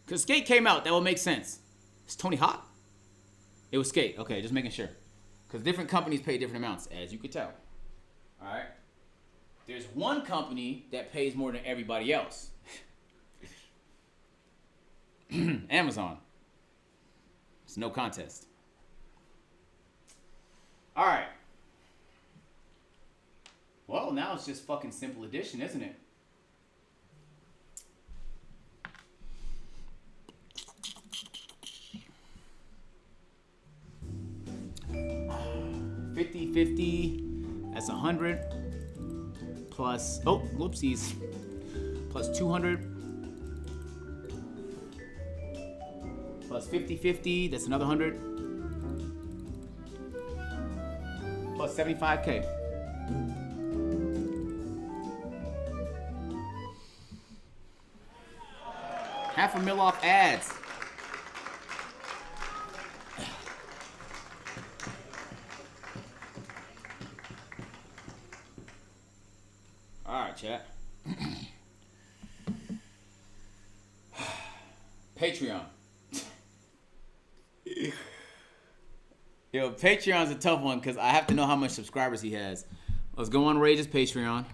Speaker 1: Because Skate came out, that would make sense. It's Tony Hawk? It was Skate. Okay, just making sure. Because different companies pay different amounts, as you could tell. All right? There's one company that pays more than everybody else. Amazon. It's no contest. All right. Well, now it's just fucking simple addition, isn't it? $50, that's 100 plus, oh, whoopsies, plus 200 plus 50, that's another 100 plus 75K. $500,000 off ads. All right, chat. Patreon. Yo, Patreon's a tough one because I have to know how much subscribers he has. Let's go on Rage's Patreon.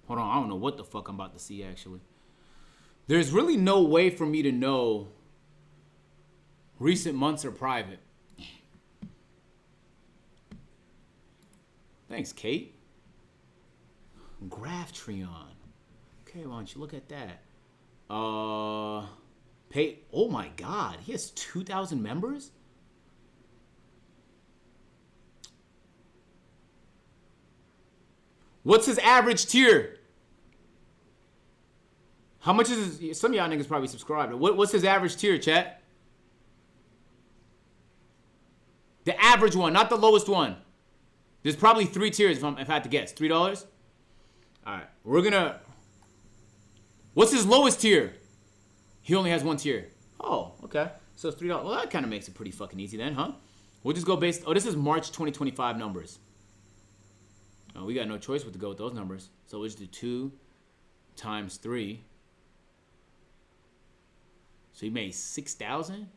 Speaker 1: Hold on, I don't know what the fuck I'm about to see, actually. There's really no way for me to know recent months are private. Thanks, Kate. Graphtreon. Okay, why don't you look at that? Oh my God, he has 2,000 members? What's his average tier? How much is his, some of y'all niggas probably subscribed. What's his average tier, chat? The average one, not the lowest one. There's probably 3 tiers if I had to guess. $3? All right, we're gonna... What's his lowest tier? He only has 1 tier. Oh, okay. So it's $3. Well, that kind of makes it pretty fucking easy then, huh? We'll just go based... Oh, this is March 2025 numbers. Oh, we got no choice but to go with those numbers. So we'll just do 2 times 3. So he made 6,000?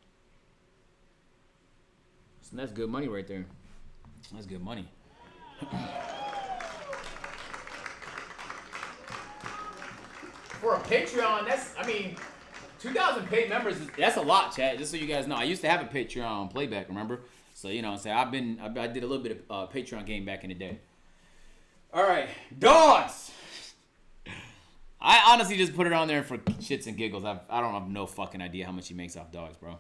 Speaker 1: So that's good money right there. That's good money. For a Patreon, that's, I mean, 2,000 paid members, that's a lot, chat. Just so you guys know. I used to have a Patreon playback, remember? So, you know what I'm saying? I did a little bit of Patreon game back in the day. All right, dogs. I honestly just put it on there for shits and giggles. I don't have no fucking idea how much he makes off dogs, bro.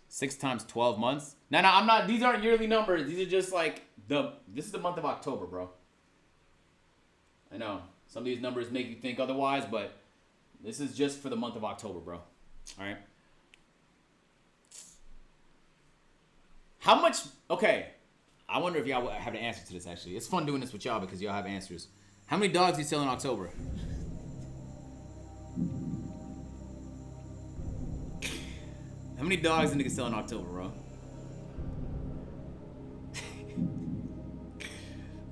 Speaker 1: 6 times 12 months. No, I'm not. These aren't yearly numbers. These are just like this is the month of October, bro. I know some of these numbers make you think otherwise, but this is just for the month of October, bro. All right. How much? Okay. I wonder if y'all have an answer to this, actually. It's fun doing this with y'all because y'all have answers. How many dogs do you sell in October? How many dogs do niggas sell in October, bro?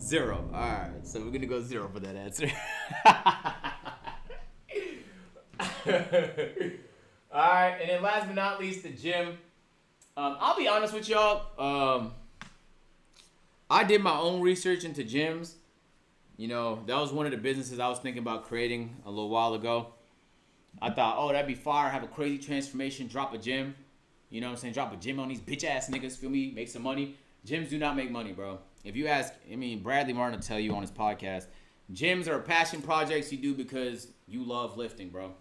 Speaker 1: 0. Alright, so we're gonna go 0 for that answer. Alright, and then last but not least, the gym. I'll be honest with y'all. I did my own research into gyms. You know, that was one of the businesses I was thinking about creating a little while ago. I thought, oh, that'd be fire. Have a crazy transformation, drop a gym. You know what I'm saying? Drop a gym on these bitch ass niggas, feel me? Make some money. Gyms do not make money, bro. If you ask, Bradley Martin will tell you on his podcast, gyms are passion projects you do because you love lifting, bro.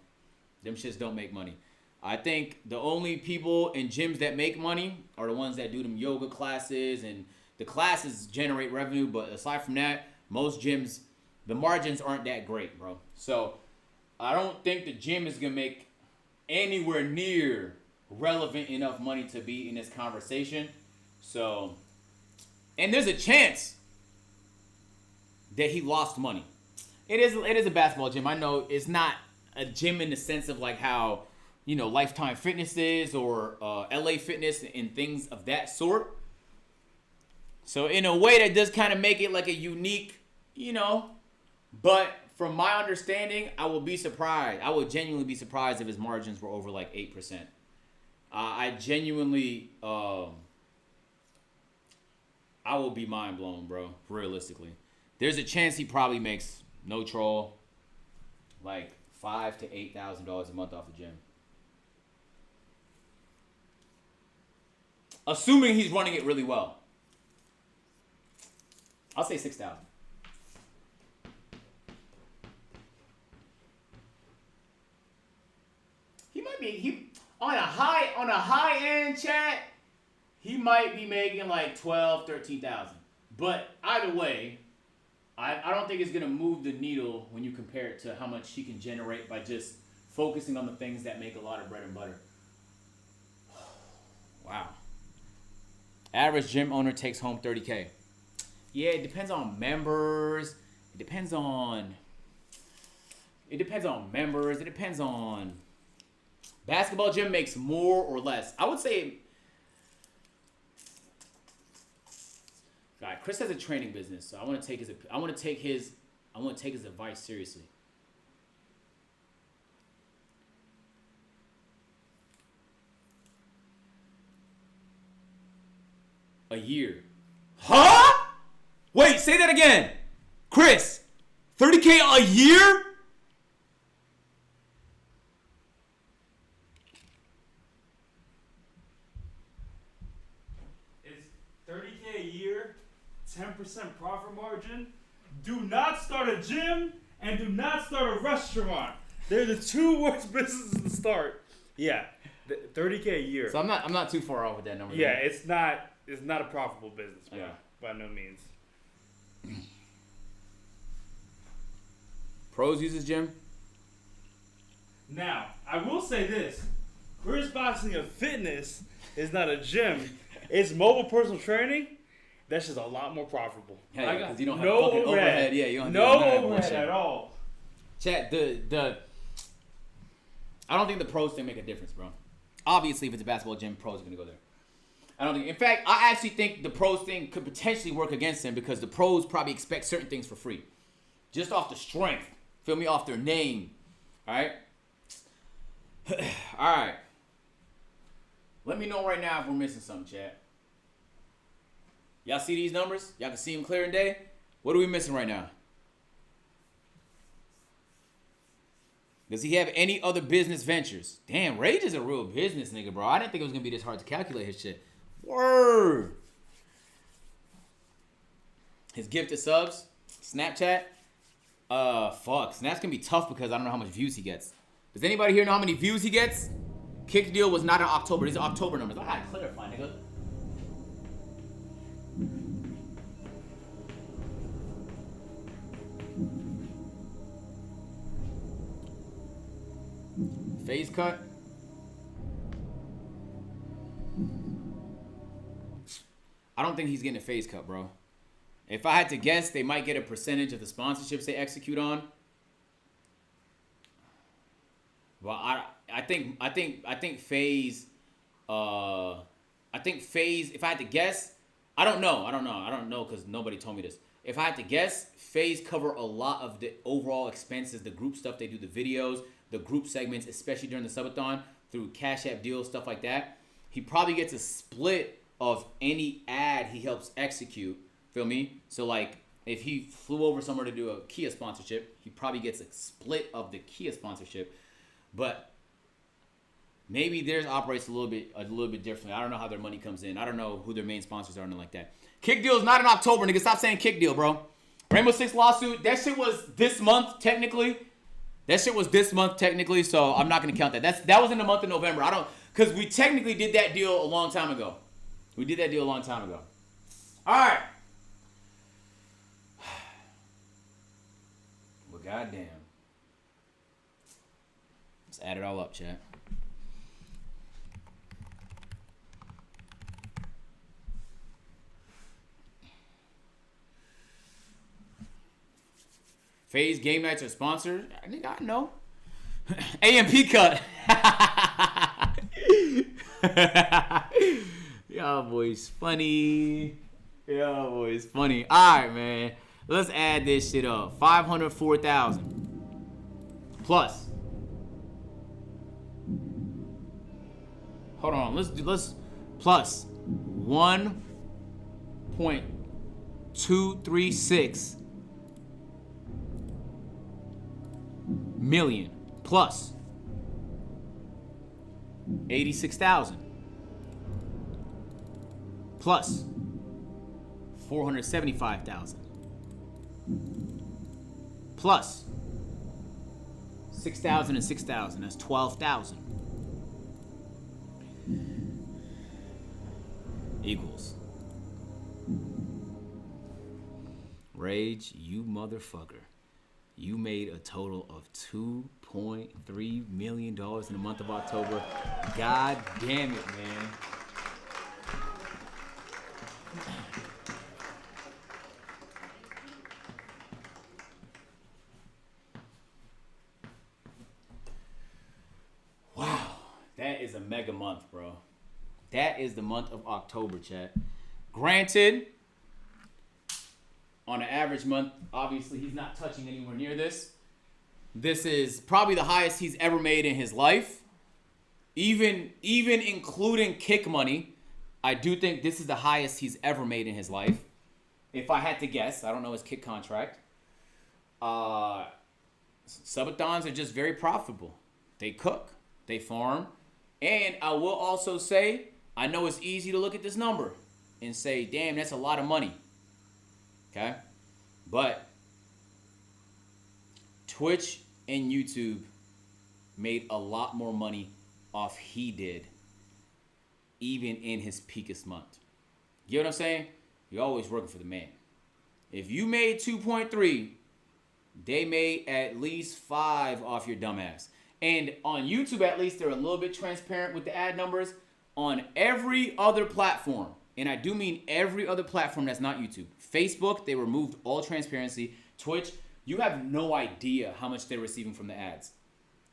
Speaker 1: Them shits don't make money. I think the only people in gyms that make money are the ones that do them yoga classes, and the classes generate revenue, but aside from that, most gyms, the margins aren't that great, bro. So I don't think the gym is going to make anywhere near relevant enough money to be in this conversation. So, and there's a chance that he lost money. It is a basketball gym. I know it's not a gym in the sense of like how, Lifetime Fitness is or LA Fitness and things of that sort. So in a way that does kind of make it like a unique, but from my understanding, I will be surprised. I would genuinely be surprised if his margins were over like 8%. I genuinely, I will be mind blown, bro. Realistically, there's a chance he probably makes, no troll, like $5,000 to $8,000 a month off the gym. Assuming he's running it really well. I'll say 6,000. He might be on a high end chat. He might be making like 12,000, 13,000. But either way, I don't think it's gonna move the needle when you compare it to how much he can generate by just focusing on the things that make a lot of bread and butter. Wow. Average gym owner takes home $30K. Yeah, it depends on members. It depends on members. It depends on basketball gym makes more or less. I would say God, Chris has a training business, so I want to take his advice seriously. A year. Huh? Wait, say that again. Chris, $30K a year?
Speaker 2: It's $30K a year, 10% profit margin. Do not start a gym and do not start a restaurant. They're the two worst businesses to start. Yeah, $30K a year.
Speaker 1: So I'm not too far off with that number.
Speaker 2: Yeah, it's not a profitable business, bro.
Speaker 1: Yeah.
Speaker 2: By no means.
Speaker 1: Pros use his gym?
Speaker 2: Now, I will say this. Chris Boxing and Fitness is not a gym. It's mobile personal training. That's just a lot more profitable.
Speaker 1: Hell yeah, because you don't have
Speaker 2: no
Speaker 1: fucking overhead. Yeah, you don't have
Speaker 2: no
Speaker 1: to
Speaker 2: overhead at all.
Speaker 1: Chat, I don't think the pros thing make a difference, bro. Obviously, if it's a basketball gym, pros are going to go there. I don't think. In fact, I actually think the pros thing could potentially work against him because the pros probably expect certain things for free. Just off the strength. Feel me? Off their name. All right? All right. Let me know right now if we're missing something, chat. Y'all see these numbers? Y'all can see them clear and day? What are we missing right now? Does he have any other business ventures? Damn, Rage is a real business nigga, bro. I didn't think it was going to be this hard to calculate his shit. Word. His gifted subs. Snapchat. Fuck. Snap's going to be tough because I don't know how much views he gets. Does anybody here know how many views he gets? Kick deal was not in October. These are October numbers. I had to clarify, nigga. Phase cut. I don't think he's getting a phase cut, bro. If I had to guess, they might get a percentage of the sponsorships they execute on. Well, I think phase. I think phase. If I had to guess, I don't know because nobody told me this. If I had to guess, phase cover a lot of the overall expenses, the group stuff they do, the videos, the group segments, especially during the subathon, through Cash App deals, stuff like that. He probably gets a split of any ad he helps execute. Feel me? So like, if he flew over somewhere to do a Kia sponsorship, he probably gets a split of the Kia sponsorship. But Maybe theirs operates a little bit differently. I don't know how their money comes in. I don't know who their main sponsors are and like that. Kick deal is not in October, nigga. Stop saying kick deal, bro. Rainbow Six lawsuit. That shit was this month technically. So I'm not gonna count that. That was in the month of November. Because we technically did that deal a long time ago. All right. Well, goddamn. Let's add it all up, chat. FaZe game nights are sponsored. I think I know. AMP cut. Y'all boys funny. All right, man. Let's add this shit up. 504,000 plus. Hold on. Let's plus 1.236 million plus 86,000 plus 475,000 plus 6,000 and 6,000. That's 12,000 equals Rage, you motherfucker. You made a total of $2.3 million in the month of October. God damn it, man. Wow. That is a mega month, bro. That is the month of October, chat. Granted, on an average month, obviously he's not touching anywhere near this. This is probably the highest he's ever made in his life. Even including kick money, I do think this is the highest he's ever made in his life. If I had to guess, I don't know his kick contract. Subathons are just very profitable. They cook, they farm, and I will also say, I know it's easy to look at this number and say, damn, that's a lot of money. Okay? But Twitch and YouTube made a lot more money off he did, even in his peakest month. You know what I'm saying? You're always working for the man. If you made 2.3, they made at least 5 off your dumbass. And on YouTube, at least, they're a little bit transparent with the ad numbers. On every other platform, and I do mean every other platform that's not YouTube. Facebook, they removed all transparency. Twitch, you have no idea how much they're receiving from the ads.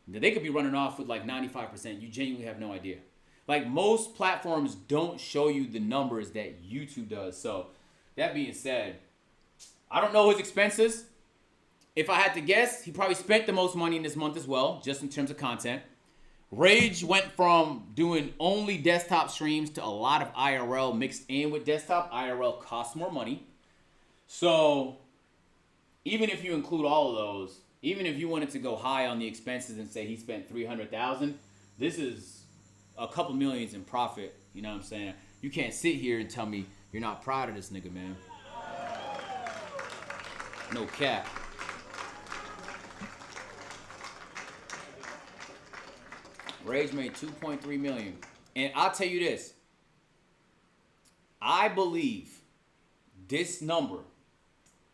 Speaker 1: They could be running off with like 95%. You genuinely have no idea. Like most platforms don't show you the numbers that YouTube does. So that being said, I don't know his expenses. If I had to guess, he probably spent the most money in this month as well, just in terms of content. Rage went from doing only desktop streams to a lot of IRL mixed in with desktop. IRL costs more money. So even if you include all of those, even if you wanted to go high on the expenses and say he spent $300,000, this is a couple millions in profit. You know what I'm saying? You can't sit here and tell me you're not proud of this nigga, man. No cap. Rage made $2.3 million. And I'll tell you this. I believe this number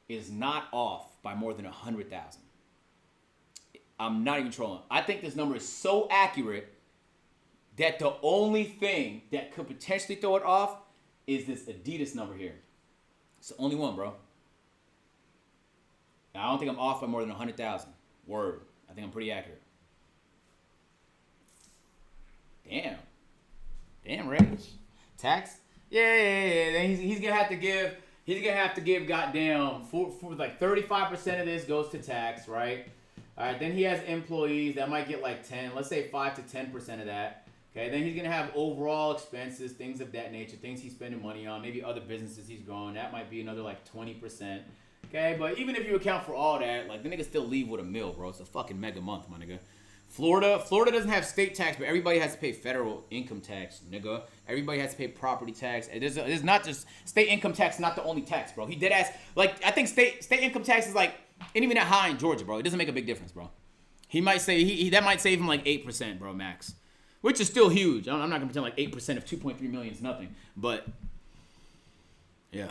Speaker 1: is not off by more than 100,000. I'm not even trolling. I think this number is so accurate that the only thing that could potentially throw it off is this Adidas number here. It's the only one, bro. Now, I don't think I'm off by more than 100,000. Word. I think I'm pretty accurate. Damn, Rage. Tax? Yeah. Then he's gonna have to give. He's gonna have to give. Goddamn, for like 35% of this goes to tax, right? All right. Then he has employees that might get like 10. Let's say 5 to 10% of that. Okay. Then he's gonna have overall expenses, things of that nature, things he's spending money on, maybe other businesses he's growing. That might be another like 20%. Okay. But even if you account for all that, like the nigga still leave with $1 million, bro. It's a fucking mega month, my nigga. Florida doesn't have state tax, but everybody has to pay federal income tax, nigga. Everybody has to pay property tax. It's not just state income tax, not the only tax, bro. He dead ass. Like, I think state income tax is like, ain't even that high in Georgia, bro. It doesn't make a big difference, bro. He might say, that might save him like 8%, bro, max. Which is still huge. I'm not going to pretend like 8% of 2.3 million is nothing. But, yeah.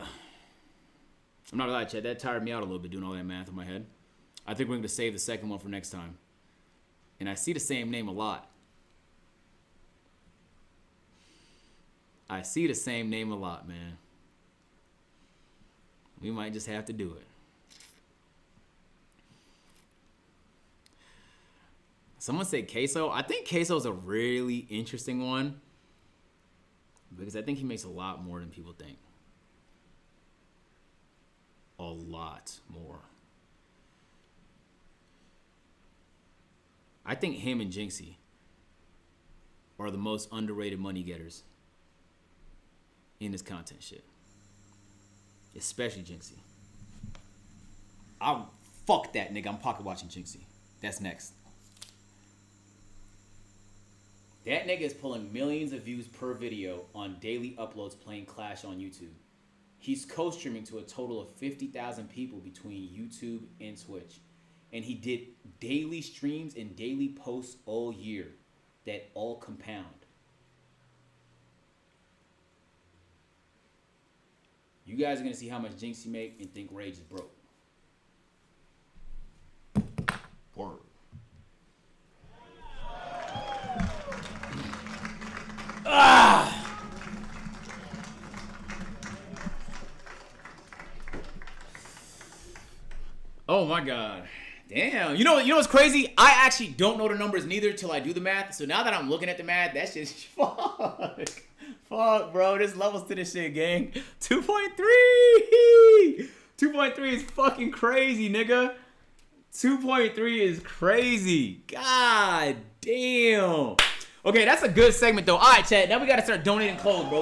Speaker 1: I'm not gonna lie, Chad. That tired me out a little bit doing all that math in my head. I think we're going to save the second one for next time. And I see the same name a lot. I see the same name a lot, man. We might just have to do it. Someone said Queso. I think Queso's a really interesting one because I think he makes a lot more than people think. A lot more. I think him and Jinxie are the most underrated money getters in this content shit. Especially Jinxie. I'll fuck that nigga. I'm pocket watching Jinxie. That's next. That nigga is pulling millions of views per video on daily uploads playing Clash on YouTube. He's co-streaming to a total of 50,000 people between YouTube and Twitch. And he did daily streams and daily posts all year that all compound. You guys are going to see how much Jinxie make and think Rage is broke. Word. Ah! Oh my God. Damn. You know what's crazy? I actually don't know the numbers neither till I do the math. So now that I'm looking at the math, that's just fuck. Fuck, bro. There's levels to this shit, gang. 2.3. 2.3 is fucking crazy, nigga. 2.3 is crazy. God damn. Okay, that's a good segment, though. All right, chat. Now we got to start donating clothes, bro.